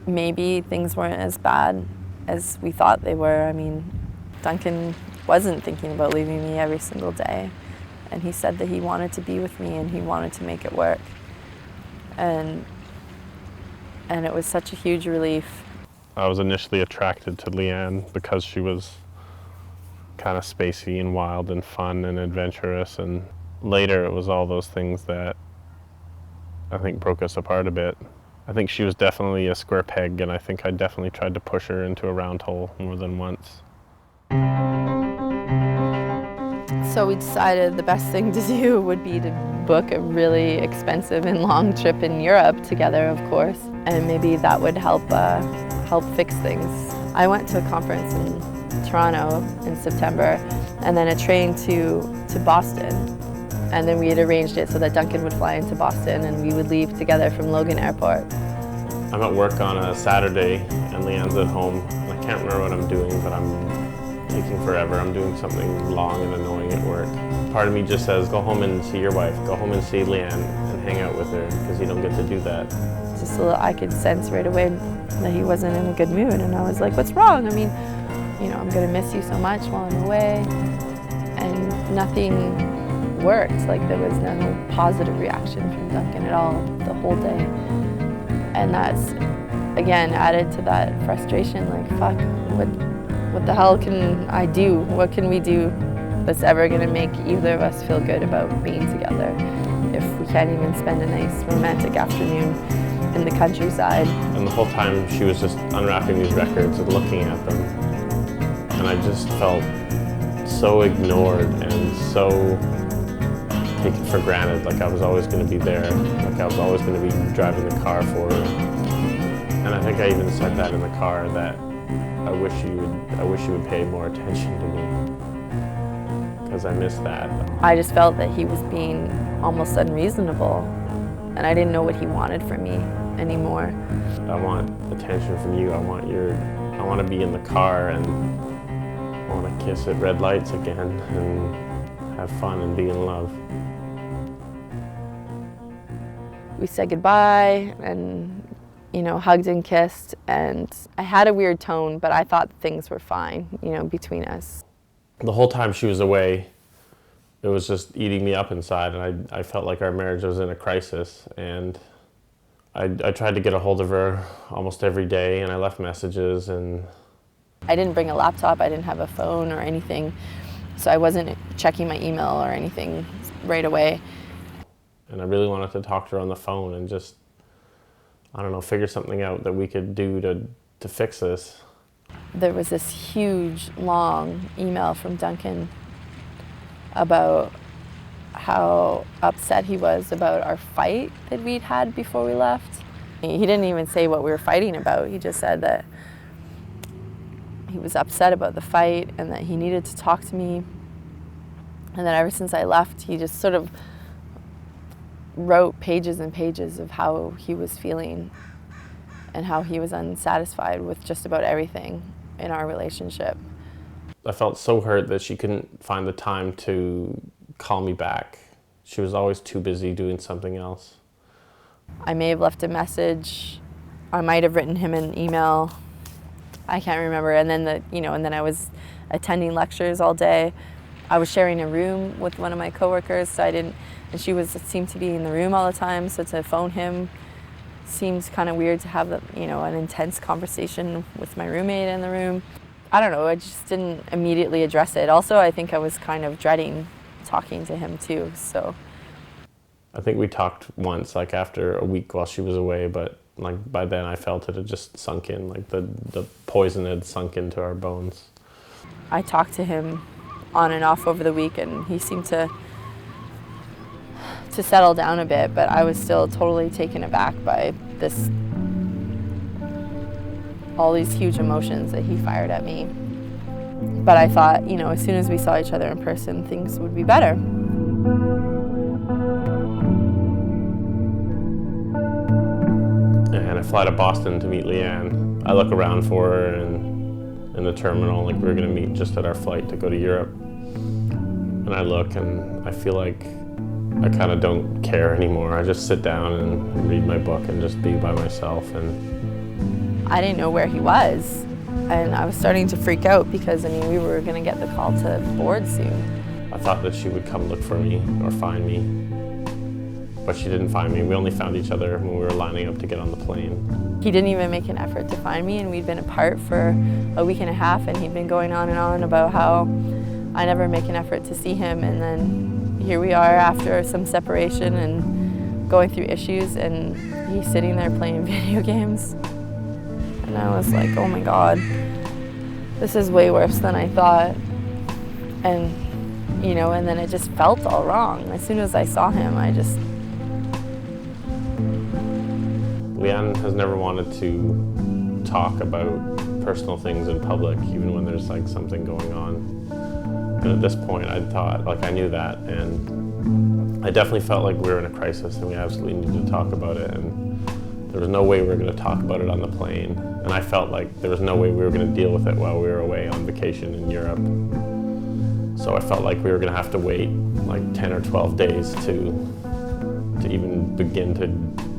maybe things weren't as bad as we thought they were. I mean, Duncan wasn't thinking about leaving me every single day, and he said that he wanted to be with me and he wanted to make it work. And it was such a huge relief. I was initially attracted to Leanne because she was kind of spacey and wild and fun and adventurous, and later it was all those things that I think broke us apart a bit. I think she was definitely a square peg, and I think I definitely tried to push her into a round hole more than once. So we decided the best thing to do would be to book a really expensive and long trip in Europe together, of course, and maybe that would help fix things. I went to a conference in Toronto in September, and then a train to Boston. And then we had arranged it so that Duncan would fly into Boston and we would leave together from Logan Airport. I'm at work on a Saturday and Leanne's at home. I can't remember what I'm doing, but I'm taking forever. I'm doing something long and annoying at work. Part of me just says, go home and see your wife, go home and see Leanne and hang out with her, because you don't get to do that. Just so that I could sense right away that he wasn't in a good mood, and I was like, what's wrong? I mean, you know, I'm gonna miss you so much while I'm away. And nothing worked. Like, there was no positive reaction from Duncan at all the whole day. And that's, again, added to that frustration, like, fuck, what the hell can I do? What can we do that's ever gonna make either of us feel good about being together if we can't even spend a nice romantic afternoon in the countryside? And the whole time she was just unwrapping these records and looking at them. And I just felt so ignored and so taken for granted, like I was always going to be there, like I was always going to be driving the car for her. And I think I even said that in the car, that I wish you would pay more attention to me, because I miss that. I just felt that he was being almost unreasonable, and I didn't know what he wanted from me anymore. I want attention from you. I want to be in the car, and I want to kiss at red lights again and have fun and be in love. We said goodbye and, you know, hugged and kissed, and I had a weird tone, but I thought things were fine, you know, between us. The whole time she was away, it was just eating me up inside, and I felt like our marriage was in a crisis, and I tried to get a hold of her almost every day, and I left messages. And I didn't bring a laptop, I didn't have a phone or anything, so I wasn't checking my email or anything right away. And I really wanted to talk to her on the phone and just, I don't know, figure something out that we could do to fix this. There was this huge, long email from Duncan about how upset he was about our fight that we'd had before we left. He didn't even say what we were fighting about. He just said that he was upset about the fight and that he needed to talk to me. And that ever since I left, he just sort of wrote pages and pages of how he was feeling and how he was unsatisfied with just about everything in our relationship. I felt so hurt that she couldn't find the time to call me back. She was always too busy doing something else. I may have left a message. I might have written him an email. I can't remember. And then and then I was attending lectures all day. I was sharing a room with one of my coworkers, so and she seemed to be in the room all the time. So to phone him seemed kind of weird, to have an intense conversation with my roommate in the room. I don't know. I just didn't immediately address it. Also, I think I was kind of dreading talking to him too. So I think we talked once, like after a week while she was away, but like by then I felt it had just sunk in, like the poison had sunk into our bones. I talked to him on and off over the week, and he seemed to settle down a bit, but I was still totally taken aback by all these huge emotions that he fired at me. But I thought, as soon as we saw each other in person, things would be better. And I fly to Boston to meet Leanne. I look around for her in the terminal, like we were gonna meet just at our flight to go to Europe. And I look and I feel like I kind of don't care anymore. I just sit down and read my book and just be by myself. And I didn't know where he was, and I was starting to freak out because we were gonna get the call to board soon. I thought that she would come look for me or find me, but she didn't find me. We only found each other when we were lining up to get on the plane. He didn't even make an effort to find me, and we'd been apart for a week and a half, and he'd been going on and on about how I never make an effort to see him, and then here we are after some separation and going through issues, and he's sitting there playing video games. And I was like, oh my God, this is way worse than I thought. And, and then it just felt all wrong. As soon as I saw him, Leanne has never wanted to talk about personal things in public, even when there's like something going on. And at this point, I thought, I knew that, and I definitely felt like we were in a crisis and we absolutely needed to talk about it. And there was no way we were going to talk about it on the plane. And I felt like there was no way we were going to deal with it while we were away on vacation in Europe. So I felt like we were going to have to wait like 10 or 12 days to even begin to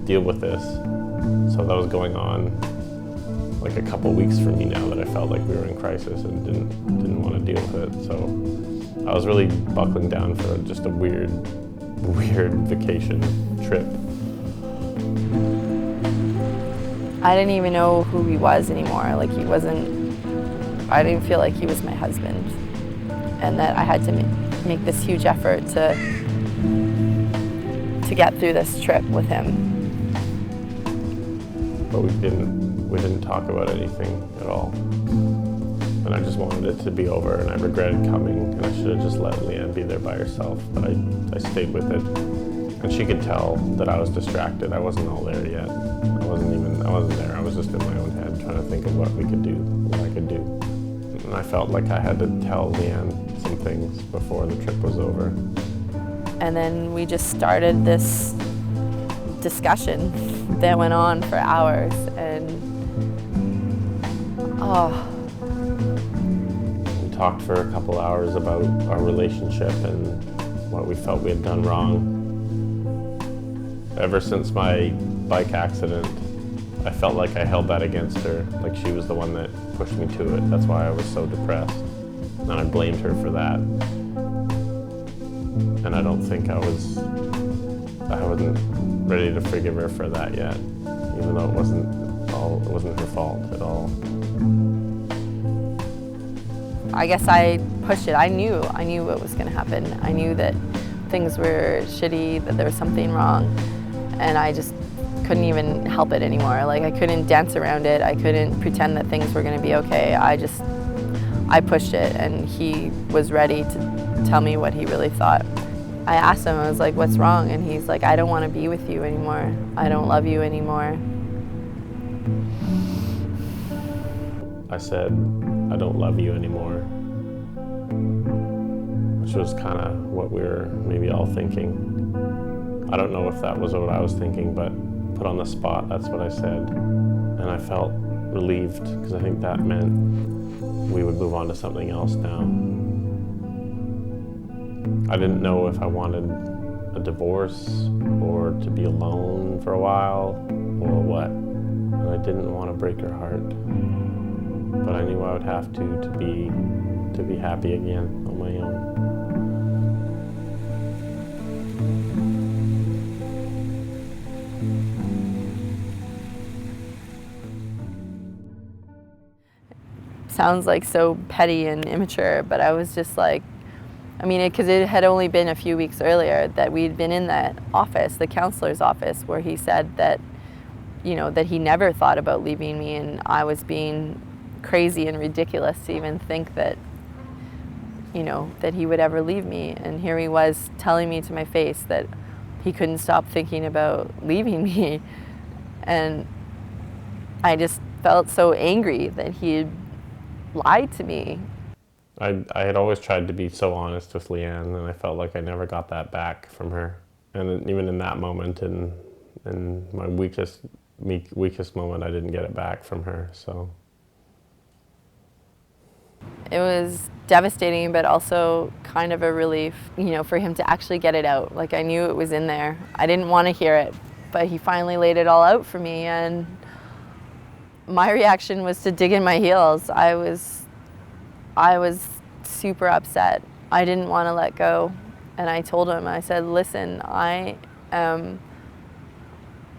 deal with this. So that was going on like a couple weeks for me now that I felt like we were in crisis and didn't want to deal with it. So I was really buckling down for just a weird vacation trip. I didn't even know who he was anymore. Like I didn't feel like he was my husband. And that I had to make this huge effort to get through this trip with him. But we didn't talk about anything at all. And I just wanted it to be over, and I regretted coming, and I should have just let Leanne be there by herself, but I stayed with it. And she could tell that I was distracted. I wasn't all there yet. I wasn't there. I was just in my own head trying to think of what we could do, what I could do. And I felt like I had to tell Leanne some things before the trip was over. And then we just started this discussion that went on for hours, and we talked for a couple hours about our relationship and what we felt we had done wrong. Ever since my bike accident, I felt like I held that against her, like she was the one that pushed me to it. That's why I was so depressed, and I blamed her for that. And I don't think I wasn't ready to forgive her for that yet, even though it wasn't her fault at all. I guess I pushed it. I knew what was going to happen. I knew that things were shitty, that there was something wrong, and I just couldn't even help it anymore. Like, I couldn't dance around it. I couldn't pretend that things were going to be okay. I pushed it, and he was ready to tell me what he really thought. I asked him, I was like, what's wrong? And he's like, I don't want to be with you anymore. I don't love you anymore. I said, I don't love you anymore, which was kind of what we were maybe all thinking. I don't know if that was what I was thinking, but put on the spot, that's what I said. And I felt relieved, because I think that meant we would move on to something else now. I didn't know if I wanted a divorce or to be alone for a while or what. And I didn't want to break her heart. But I knew I would have to be happy again on my own. Sounds like so petty and immature, but I was just like, because it had only been a few weeks earlier that we'd been in that office, the counselor's office, where he said that, that he never thought about leaving me, and I was being crazy and ridiculous to even think that, that he would ever leave me. And here he was telling me to my face that he couldn't stop thinking about leaving me. And I just felt so angry that he had lied to me. I had always tried to be so honest with Leanne, and I felt like I never got that back from her. And even in that moment, in my weakest moment, I didn't get it back from her. So it was devastating, but also kind of a relief, for him to actually get it out. Like, I knew it was in there. I didn't want to hear it, but he finally laid it all out for me, and my reaction was to dig in my heels. I was super upset. I didn't want to let go. And I told him, I said, listen, I am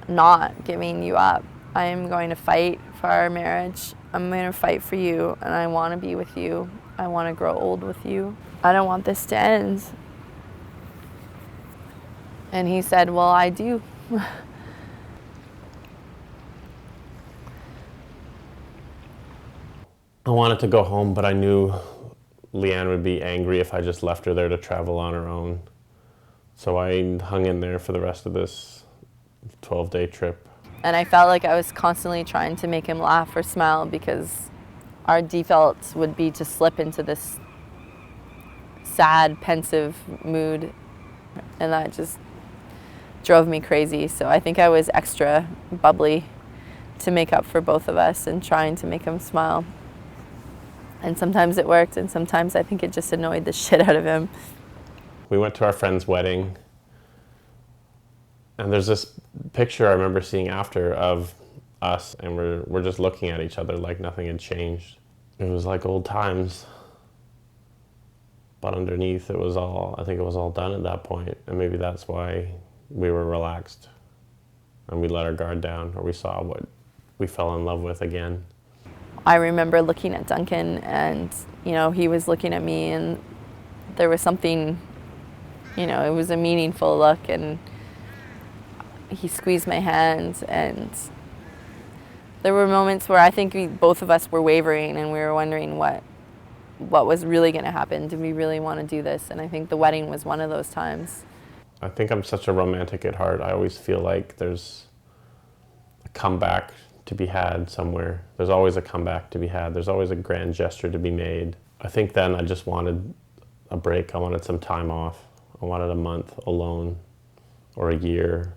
not giving you up. I am going to fight for our marriage. I'm going to fight for you, and I want to be with you. I want to grow old with you. I don't want this to end. And he said, well, I do. I wanted to go home, but I knew Leanne would be angry if I just left her there to travel on her own. So I hung in there for the rest of this 12-day trip. And I felt like I was constantly trying to make him laugh or smile, because our default would be to slip into this sad, pensive mood. And that just drove me crazy. So I think I was extra bubbly to make up for both of us and trying to make him smile. And sometimes it worked, and sometimes I think it just annoyed the shit out of him. We went to our friend's wedding, and there's this picture I remember seeing after of us, and we're just looking at each other like nothing had changed. It was like old times, but underneath it was I think it was all done at that point, and maybe that's why we were relaxed and we let our guard down, or we saw what we fell in love with again. I remember looking at Duncan, and he was looking at me, and there was something, it was a meaningful look, and he squeezed my hand, and there were moments where I think both of us were wavering, and we were wondering what was really going to happen. Did we really want to do this? And I think the wedding was one of those times. I think I'm such a romantic at heart. I always feel like there's a comeback to be had somewhere. There's always a comeback to be had. There's always a grand gesture to be made. I think then I just wanted a break. I wanted some time off. I wanted a month alone, or a year.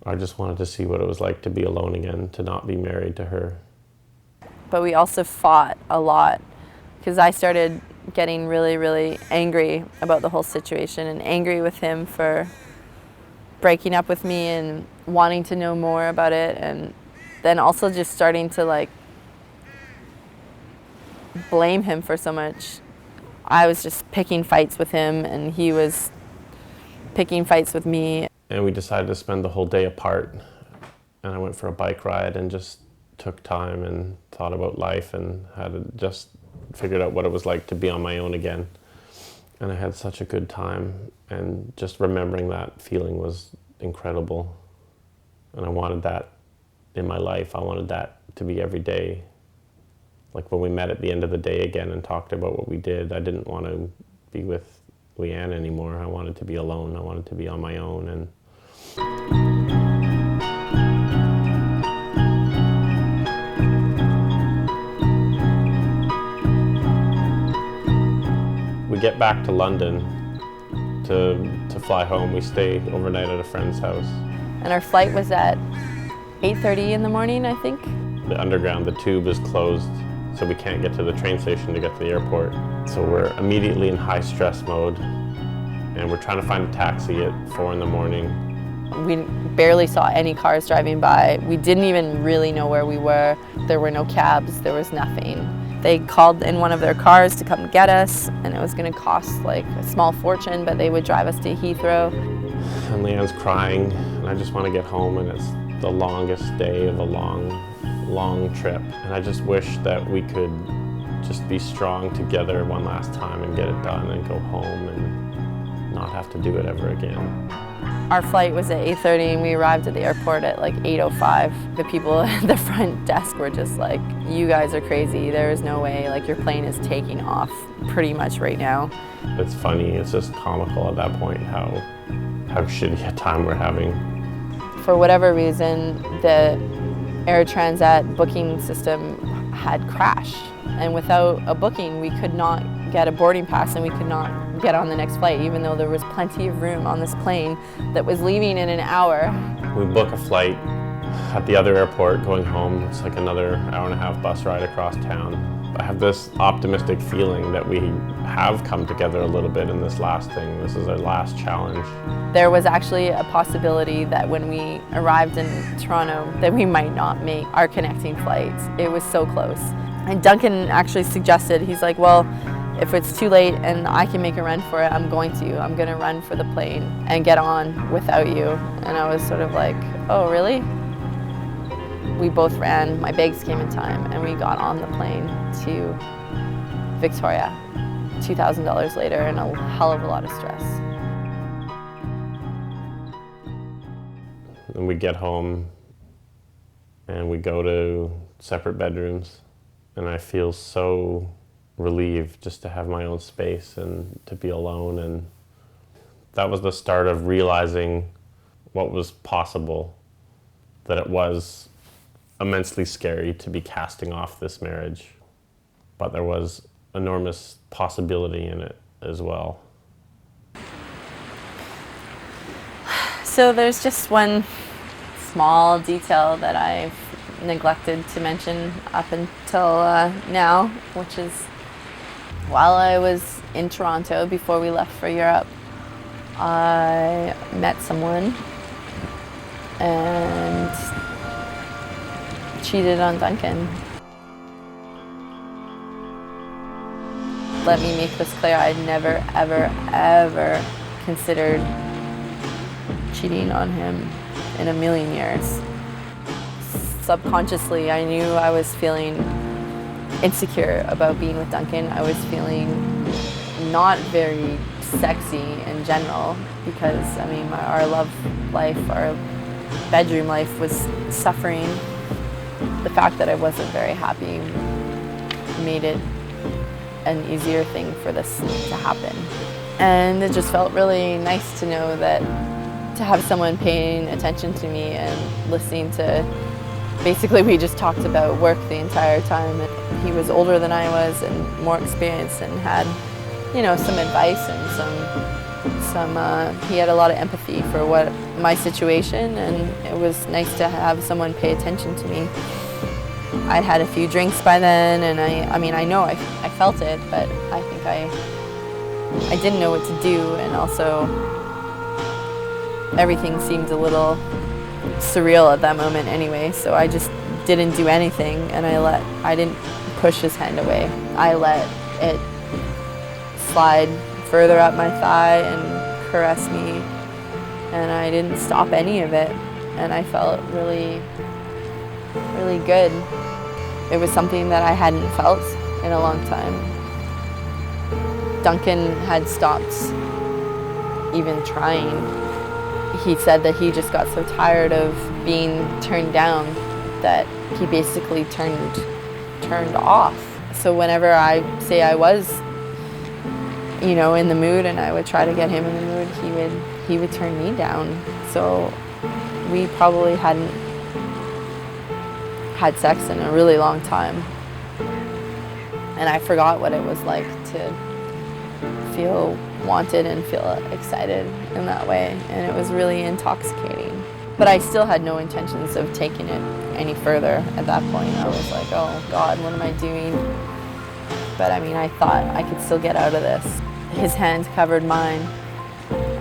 I just wanted to see what it was like to be alone again, to not be married to her. But we also fought a lot, because I started getting really, really angry about the whole situation, and angry with him for breaking up with me and wanting to know more about it, and then also just starting to blame him for so much. I was just picking fights with him, and he was picking fights with me. And we decided to spend the whole day apart, and I went for a bike ride and just took time and thought about life, and had just figured out what it was like to be on my own again. And I had such a good time, and just remembering that feeling was incredible. And I wanted that in my life. I wanted that to be every day. Like when we met at the end of the day again and talked about what we did, I didn't want to be with Leanne anymore. I wanted to be alone. I wanted to be on my own. And we get back to London to fly home. We stay overnight at a friend's house. And our flight was at 8:30 in the morning, I think. The underground, the tube is closed, so we can't get to the train station to get to the airport. So we're immediately in high stress mode, and we're trying to find a taxi at 4 in the morning. We barely saw any cars driving by. We didn't even really know where we were. There were no cabs, there was nothing. They called in one of their cars to come get us, and it was going to cost a small fortune, but they would drive us to Heathrow. And Leanne's crying, and I just want to get home, and it's the longest day of a long trip. And I just wish that we could just be strong together one last time and get it done and go home and not have to do it ever again. Our flight was at 8:30, and we arrived at the airport at 8:05. The people at the front desk were just like, "You guys are crazy. There is no way. Your plane is taking off pretty much right now." It's funny. It's just comical at that point how shitty a time we're having. For whatever reason, the Air Transat booking system had crashed, and without a booking, we could not get a boarding pass, and we could not get on the next flight, even though there was plenty of room on this plane that was leaving in an hour. We book a flight at the other airport going home. It's another hour-and-a-half bus ride across town. I have this optimistic feeling that we have come together a little bit in this last thing. This is our last challenge. There was actually a possibility that when we arrived in Toronto that we might not make our connecting flights. It was so close. And Duncan actually suggested, he's like, well, if it's too late and I can make a run for it, I'm going to run for the plane and get on without you. And I was sort of like, oh, really? We both ran, my bags came in time, and we got on the plane to Victoria, $2,000 later, and a hell of a lot of stress. And we get home and we go to separate bedrooms, and I feel so relieved just to have my own space and to be alone. And that was the start of realizing what was possible, that it was immensely scary to be casting off this marriage, but there was enormous possibility in it as well. So there's just one small detail that I've neglected to mention up until now, which is while I was in Toronto before we left for Europe, I met someone and cheated on Duncan. Let me make this clear, I'd never, ever, ever considered cheating on him in a million years. Subconsciously, I knew I was feeling insecure about being with Duncan. I was feeling not very sexy in general because, I mean, our love life, our bedroom life was suffering. The fact that I wasn't very happy made it an easier thing for this to happen. And it just felt really nice to know that, to have someone paying attention to me and listening to, basically we just talked about work the entire time. He was older than I was and more experienced and had, you know, some advice and he had a lot of empathy for what my situation, and it was nice to have someone pay attention to me. I'd had a few drinks by then, and I mean, I know I felt it, but I think I didn't know what to do, and also everything seemed a little surreal at that moment anyway, so I just didn't do anything, and I didn't push his hand away. I let it slide further up my thigh and caress me, and I didn't stop any of it, and I felt really, really good. It was something that I hadn't felt in a long time. Duncan had stopped even trying. He said that he just got so tired of being turned down that he basically turned off. So whenever I say I was, you know, in the mood and I would try to get him in the mood, he would turn me down. So we probably hadn't had sex in a really long time. And I forgot what it was like to feel wanted and feel excited in that way, and it was really intoxicating. But I still had no intentions of taking it any further at that point. I was like, oh God, what am I doing? But I mean, I thought I could still get out of this. His hand covered mine,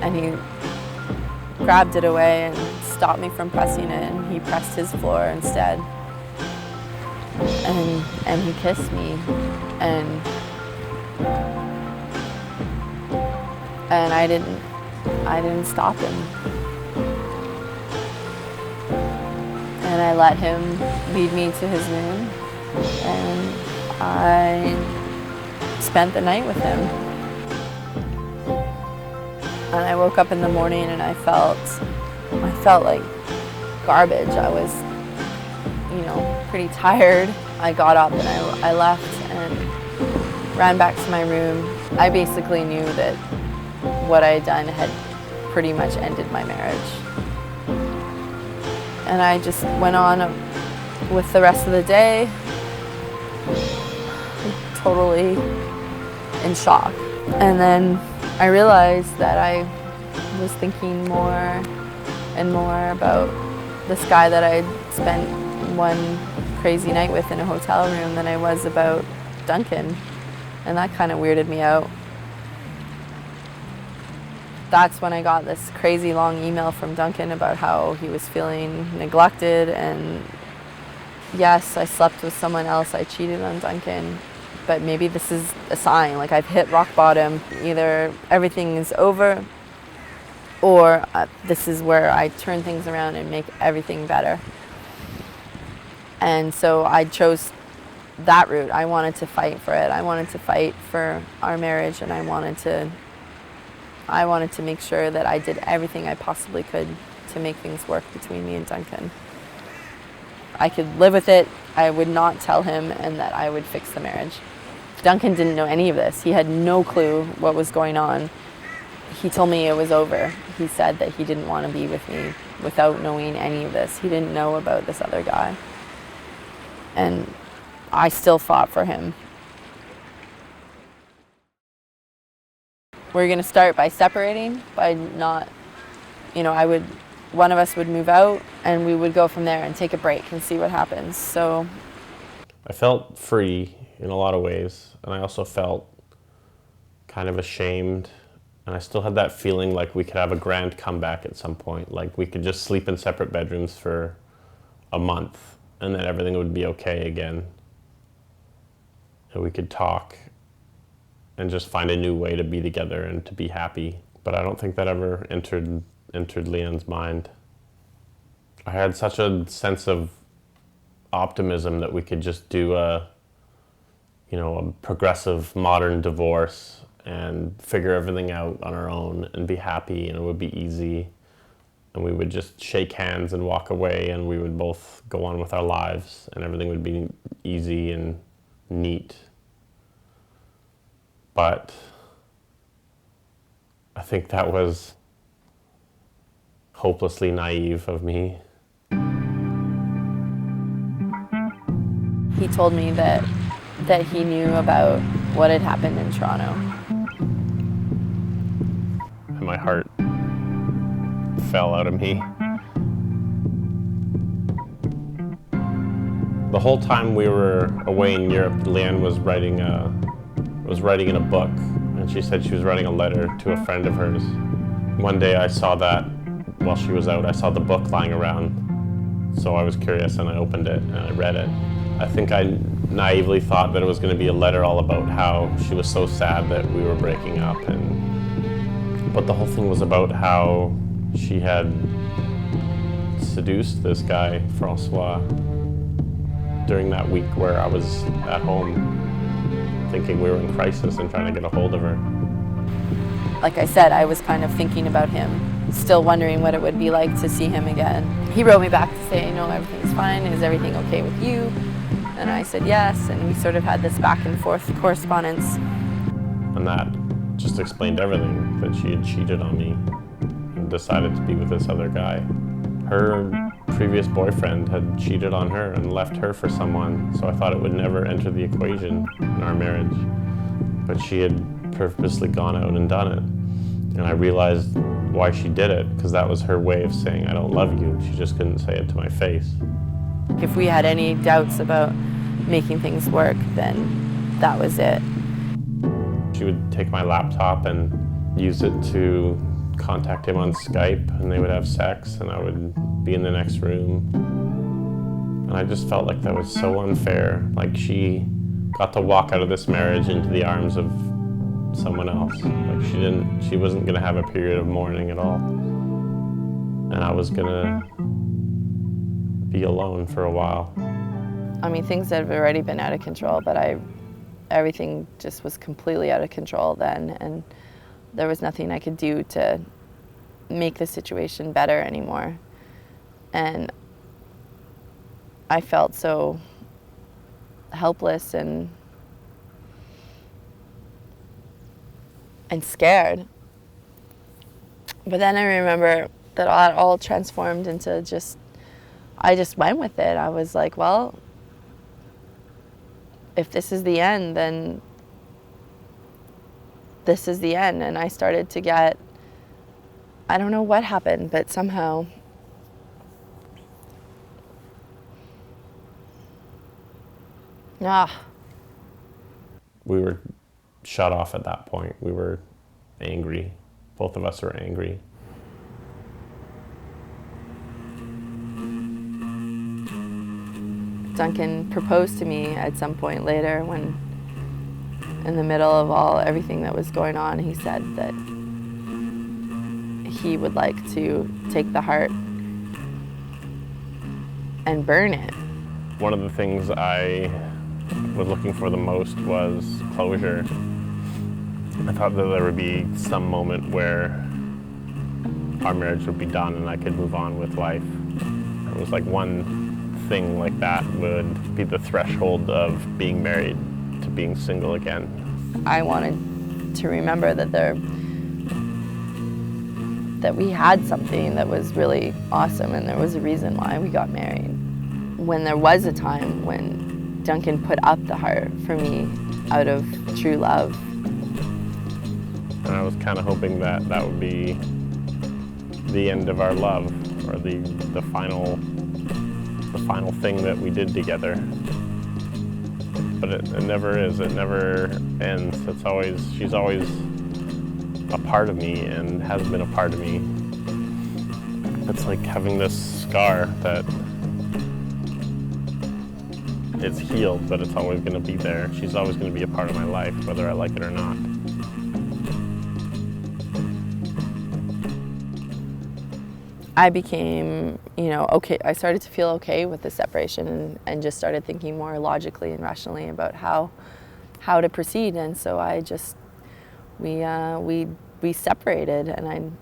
and he grabbed it away and stopped me from pressing it, and he pressed his floor instead. And he kissed me, and I didn't stop him. And I let him lead me to his room, and I spent the night with him. And I woke up in the morning and I felt like garbage. I was, you know, pretty tired. I got up and I left and ran back to my room. I basically knew that what I had done had pretty much ended my marriage. And I just went on with the rest of the day, totally in shock. And then I realized that I was thinking more and more about this guy that I'd spent one crazy night with in a hotel room than I was about Duncan. And that kind of weirded me out. That's when I got this crazy long email from Duncan about how he was feeling neglected, and yes, I slept with someone else, I cheated on Duncan, but maybe this is a sign, like I've hit rock bottom. Either everything is over, or this is where I turn things around and make everything better. And so I chose that route. I wanted to fight for it. I wanted to fight for our marriage, and I wanted to make sure that I did everything I possibly could to make things work between me and Duncan. I could live with it, I would not tell him, and that I would fix the marriage. Duncan didn't know any of this. He had no clue what was going on. He told me it was over. He said that he didn't want to be with me without knowing any of this. He didn't know about this other guy. And I still fought for him. We're going to start by separating, by not, you know, I would one of us would move out and we would go from there and take a break and see what happens. So I felt free in a lot of ways, and I also felt kind of ashamed, and I still had that feeling like we could have a grand comeback at some point, like we could just sleep in separate bedrooms for a month and then everything would be okay again, and we could talk and just find a new way to be together and to be happy. But I don't think that ever entered Leanne's mind. I had such a sense of optimism that we could just do a progressive modern divorce and figure everything out on our own and be happy, and it would be easy, and we would just shake hands and walk away, and we would both go on with our lives and everything would be easy and neat. But I think that was hopelessly naive of me. he told me that he knew about what had happened in Toronto. And my heart fell out of me. The whole time we were away in Europe, Leanne was writing in a book, and she said she was writing a letter to a friend of hers. One day I saw that while she was out. I saw the book lying around, so I was curious and I opened it and I read it. I think I naively thought that it was going to be a letter all about how she was so sad that we were breaking up, but the whole thing was about how she had seduced this guy, Francois, during that week where I was at home thinking we were in crisis and trying to get a hold of her. Like I said, I was kind of thinking about him, still wondering what it would be like to see him again. He wrote me back to say, no, everything's fine. Is everything okay with you? And I said yes, and we sort of had this back and forth correspondence. And that just explained everything, that she had cheated on me and decided to be with this other guy. Her previous boyfriend had cheated on her and left her for someone, so I thought it would never enter the equation in our marriage. But she had purposely gone out and done it. And I realized why she did it, because that was her way of saying, I don't love you. She just couldn't say it to my face. If we had any doubts about making things work, then that was it. She would take my laptop and use it to contact him on Skype, and they would have sex, and I would be in the next room. And I just felt like that was so unfair. Like she got to walk out of this marriage into the arms of someone else. Like she wasn't gonna have a period of mourning at all. And I was gonna be alone for a while. I mean, things had already been out of control, but everything just was completely out of control then, and there was nothing I could do to make the situation better anymore. And I felt so helpless and scared. But then I remember that all transformed into I just went with it. I was like, well, if this is the end, then this is the end. And I started to get, I don't know what happened, but somehow we were shut off at that point. We were angry. Both of us were angry. Duncan proposed to me at some point later when, in the middle of everything that was going on, he said that he would like to take the heart and burn it. One of the things I was looking for the most was closure. I thought that there would be some moment where our marriage would be done and I could move on with life. It was like one thing like that would be the threshold of being married to being single again. I wanted to remember that we had something that was really awesome, and there was a reason why we got married. When there was a time when Duncan put up the heart for me out of true love. And I was kind of hoping that that would be the end of our love, or the final thing that we did together. But it never is. It never ends. She's always a part of me and has been a part of me. It's like having this scar that it's healed, but it's always going to be there. She's always going to be a part of my life, whether I like it or not. I became, okay. I started to feel okay with the separation and just started thinking more logically and rationally about how to proceed. And so we separated, and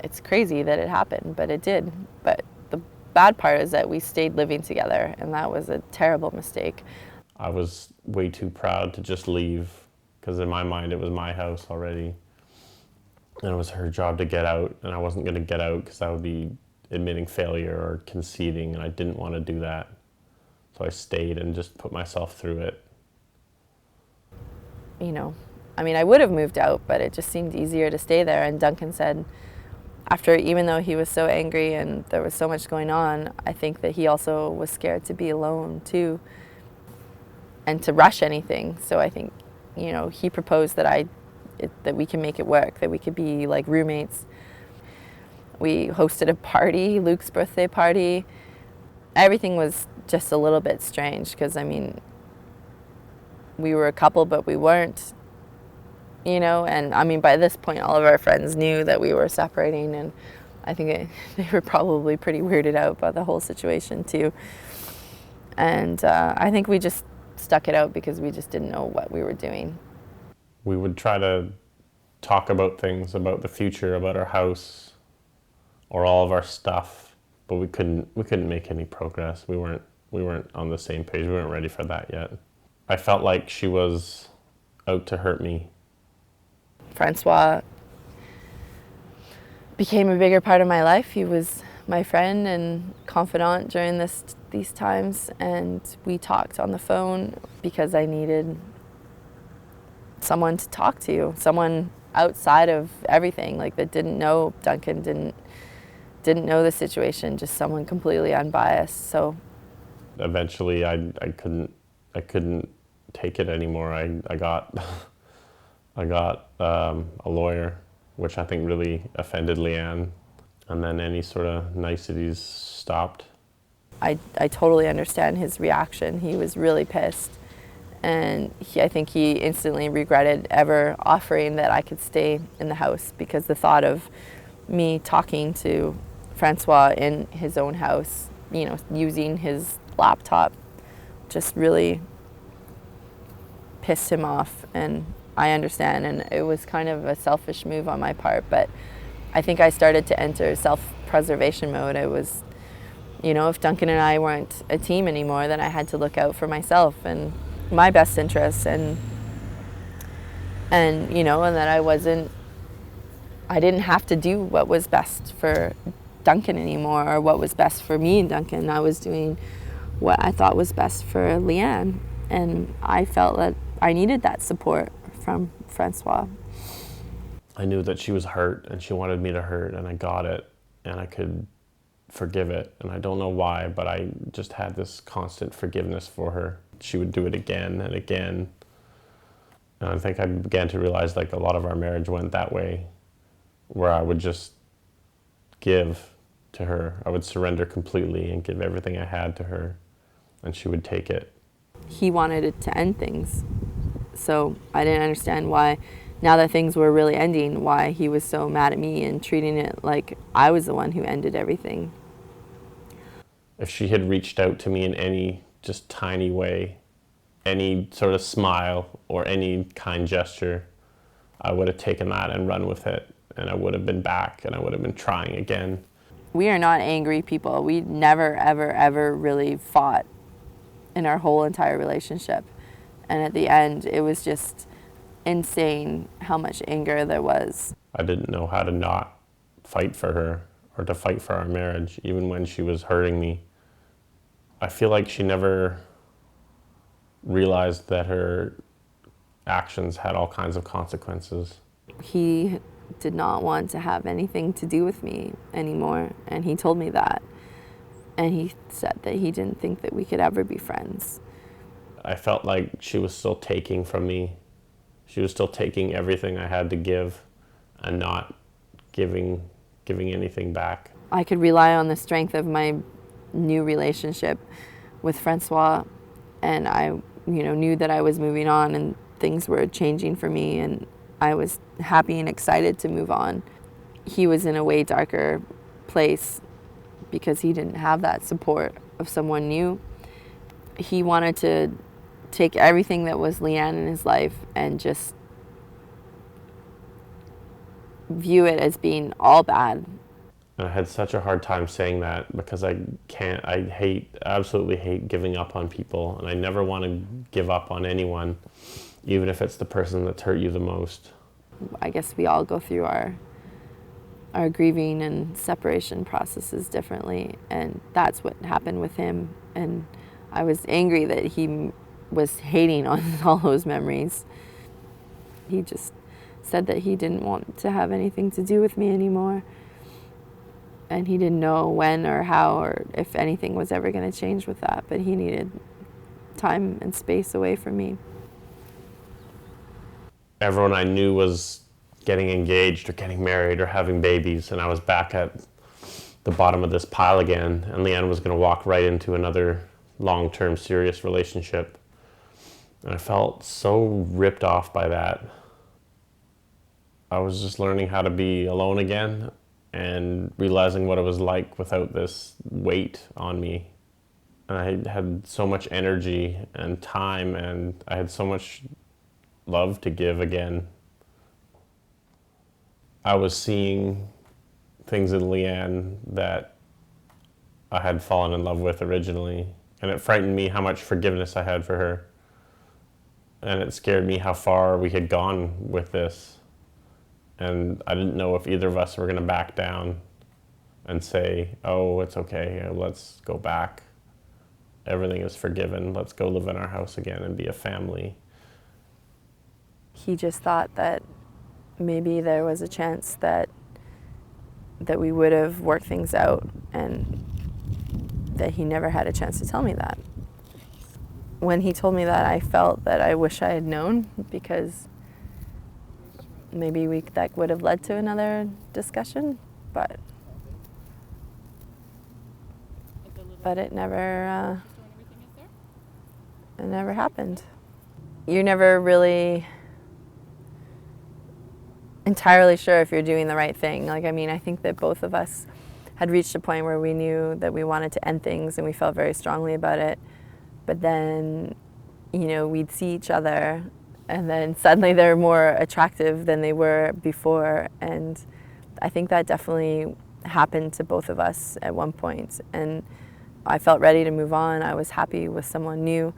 it's crazy that it happened, but it did. But the bad part is that we stayed living together, and that was a terrible mistake. I was way too proud to just leave, because in my mind it was my house already. And it was her job to get out, and I wasn't going to get out because that would be admitting failure or conceding, and I didn't want to do that. So I stayed and just put myself through it. I would have moved out, but it just seemed easier to stay there. And Duncan said, even though he was so angry and there was so much going on, I think that he also was scared to be alone too, and to rush anything. So I think, he proposed that that we can make it work, that we could be like roommates. We hosted a party, Luke's birthday party. Everything was just a little bit strange because, we were a couple, but we weren't, and by this point, all of our friends knew that we were separating, and I think they were probably pretty weirded out by the whole situation too. And I think we just stuck it out because we just didn't know what we were doing. We would try to talk about things, about the future, about our house, or all of our stuff, but we couldn't make any progress. We weren't on the same page. We weren't ready for that yet. I felt like she was out to hurt me. Francois became a bigger part of my life. He was my friend and confidant during these times, and we talked on the phone because I needed someone to talk to, someone outside of everything, like that didn't know Duncan, didn't know the situation, just someone completely unbiased. So eventually I couldn't take it anymore. I got a lawyer, which I think really offended Leanne, and then any sort of niceties stopped. I totally understand his reaction. He was really pissed. And I think he instantly regretted ever offering that I could stay in the house, because the thought of me talking to Francois in his own house, using his laptop, just really pissed him off. And I understand, and it was kind of a selfish move on my part, but I think I started to enter self-preservation mode. It was, if Duncan and I weren't a team anymore, then I had to look out for myself and my best interests, and that I didn't have to do what was best for Duncan anymore, or what was best for me and Duncan. I was doing what I thought was best for Leanne, and I felt that I needed that support from Francois. I knew that she was hurt and she wanted me to hurt, and I got it, and I could forgive it, and I don't know why, but I just had this constant forgiveness for her. She would do it again and again. And I think I began to realize like a lot of our marriage went that way, where I would just give to her. I would surrender completely and give everything I had to her, and she would take it. He wanted it to end things. So I didn't understand why, now that things were really ending, why he was so mad at me and treating it like I was the one who ended everything. If she had reached out to me in any just tiny way, any sort of smile or any kind gesture, I would have taken that and run with it, and I would have been back, and I would have been trying again. We are not angry people. We never, ever, ever really fought in our whole entire relationship. And at the end, it was just insane how much anger there was. I didn't know how to not fight for her or to fight for our marriage, even when she was hurting me. I feel like she never realized that her actions had all kinds of consequences. He did not want to have anything to do with me anymore, and he told me that. And he said that he didn't think that we could ever be friends. I felt like she was still taking from me. She was still taking everything I had to give and not giving anything back. I could rely on the strength of my new relationship with Francois, and I knew that I was moving on and things were changing for me, and I was happy and excited to move on. He was in a way darker place because he didn't have that support of someone new. He wanted to take everything that was Leanne in his life and just view it as being all bad. And I had such a hard time saying that because I absolutely hate giving up on people, and I never want to give up on anyone, even if it's the person that's hurt you the most. I guess we all go through our grieving and separation processes differently, and that's what happened with him. And I was angry that he was hating on all those memories. He just said that he didn't want to have anything to do with me anymore, and he didn't know when or how or if anything was ever going to change with that, but he needed time and space away from me. Everyone I knew was getting engaged or getting married or having babies, and I was back at the bottom of this pile again, and Leanne was going to walk right into another long-term serious relationship. And I felt so ripped off by that. I was just learning how to be alone again and realizing what it was like without this weight on me. And I had so much energy and time, and I had so much love to give again. I was seeing things in Leanne that I had fallen in love with originally, and it frightened me how much forgiveness I had for her. And it scared me how far we had gone with this. And I didn't know if either of us were going to back down and say, oh, it's okay, let's go back. Everything is forgiven. Let's go live in our house again and be a family. He just thought that maybe there was a chance that we would have worked things out, and that he never had a chance to tell me that. When he told me that, I felt that I wish I had known, because maybe that would have led to another discussion, but it never happened. You're never really entirely sure if you're doing the right thing. I think that both of us had reached a point where we knew that we wanted to end things, and we felt very strongly about it. But then, we'd see each other, and then suddenly they're more attractive than they were before. And I think that definitely happened to both of us at one point. And I felt ready to move on. I was happy with someone new.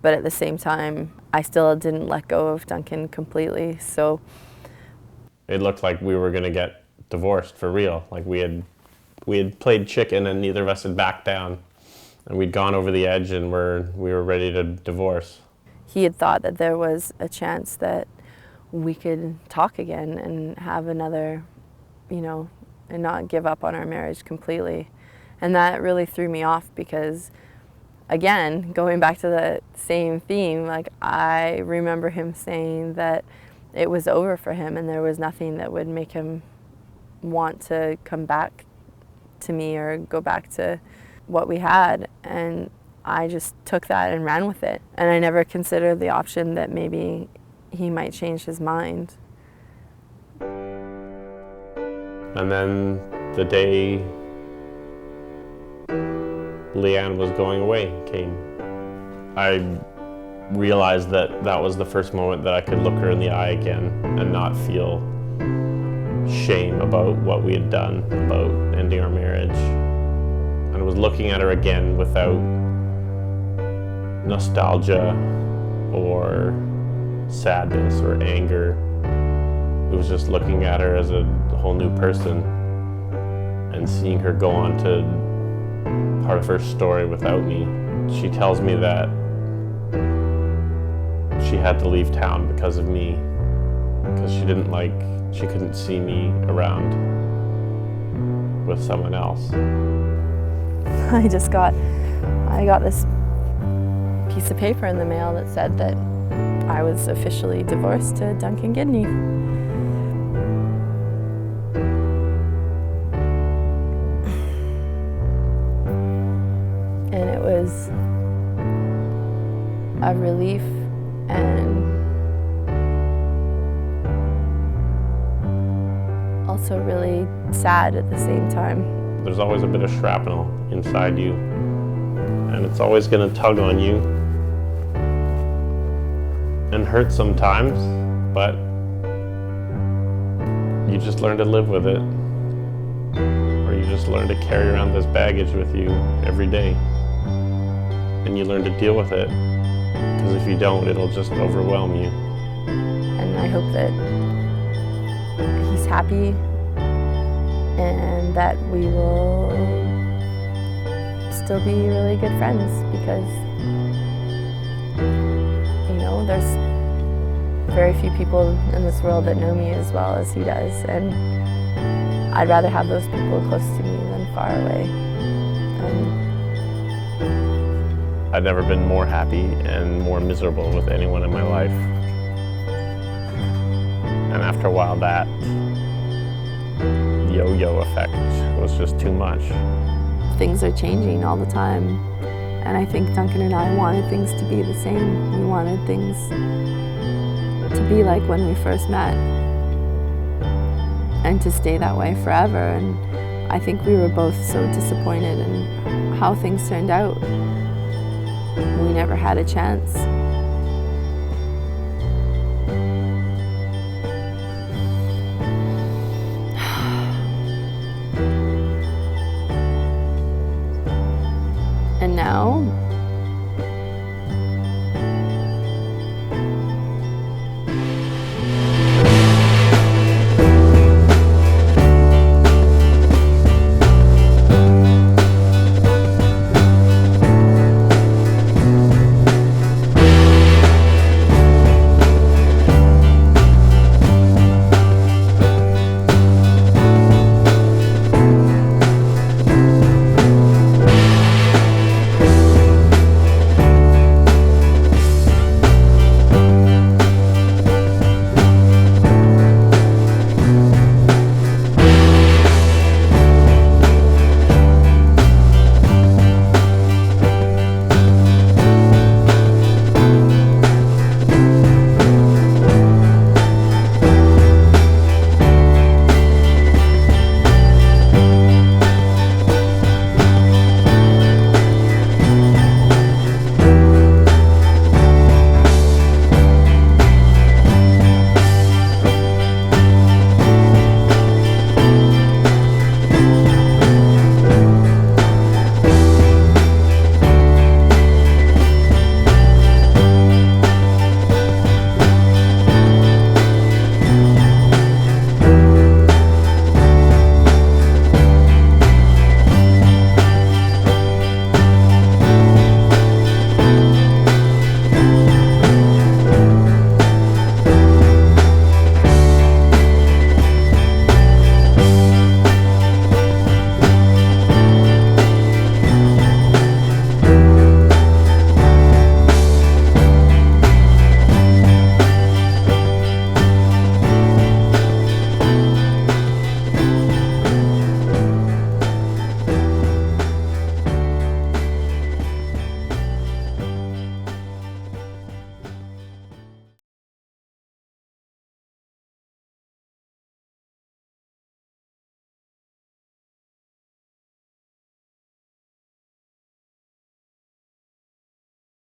But at the same time, I still didn't let go of Duncan completely. So it looked like we were going to get divorced for real. Like we had played chicken, and neither of us had backed down. And we'd gone over the edge, and we were ready to divorce. He had thought that there was a chance that we could talk again and have another, and not give up on our marriage completely. And that really threw me off, because, again, going back to the same theme, I remember him saying that it was over for him, and there was nothing that would make him want to come back to me or go back to what we had. And I just took that and ran with it. And I never considered the option that maybe he might change his mind. And then the day Leanne was going away came. I realized that was the first moment that I could look her in the eye again and not feel shame about what we had done, about ending our marriage. And I was looking at her again without nostalgia or sadness or anger. It was just looking at her as a whole new person and seeing her go on to part of her story without me. She tells me that she had to leave town because of me, because she couldn't see me around with someone else. I got this piece of paper in the mail that said that I was officially divorced to Duncan Gidney. And it was a relief and also really sad at the same time. There's always a bit of shrapnel inside you, and it's always going to tug on you and hurt sometimes, but you just learn to live with it, or you just learn to carry around this baggage with you every day, and you learn to deal with it, because if you don't, it'll just overwhelm you. And I hope that he's happy and that we will still be really good friends, because, you know, there's very few people in this world that know me as well as he does, and I'd rather have those people close to me than far away. I've never been more happy and more miserable with anyone in my life. And after a while, that yo-yo effect was just too much. Things are changing all the time, and I think Duncan and I wanted things to be the same. We wanted things to be like when we first met, and to stay that way forever. And I think we were both so disappointed in how things turned out. We never had a chance.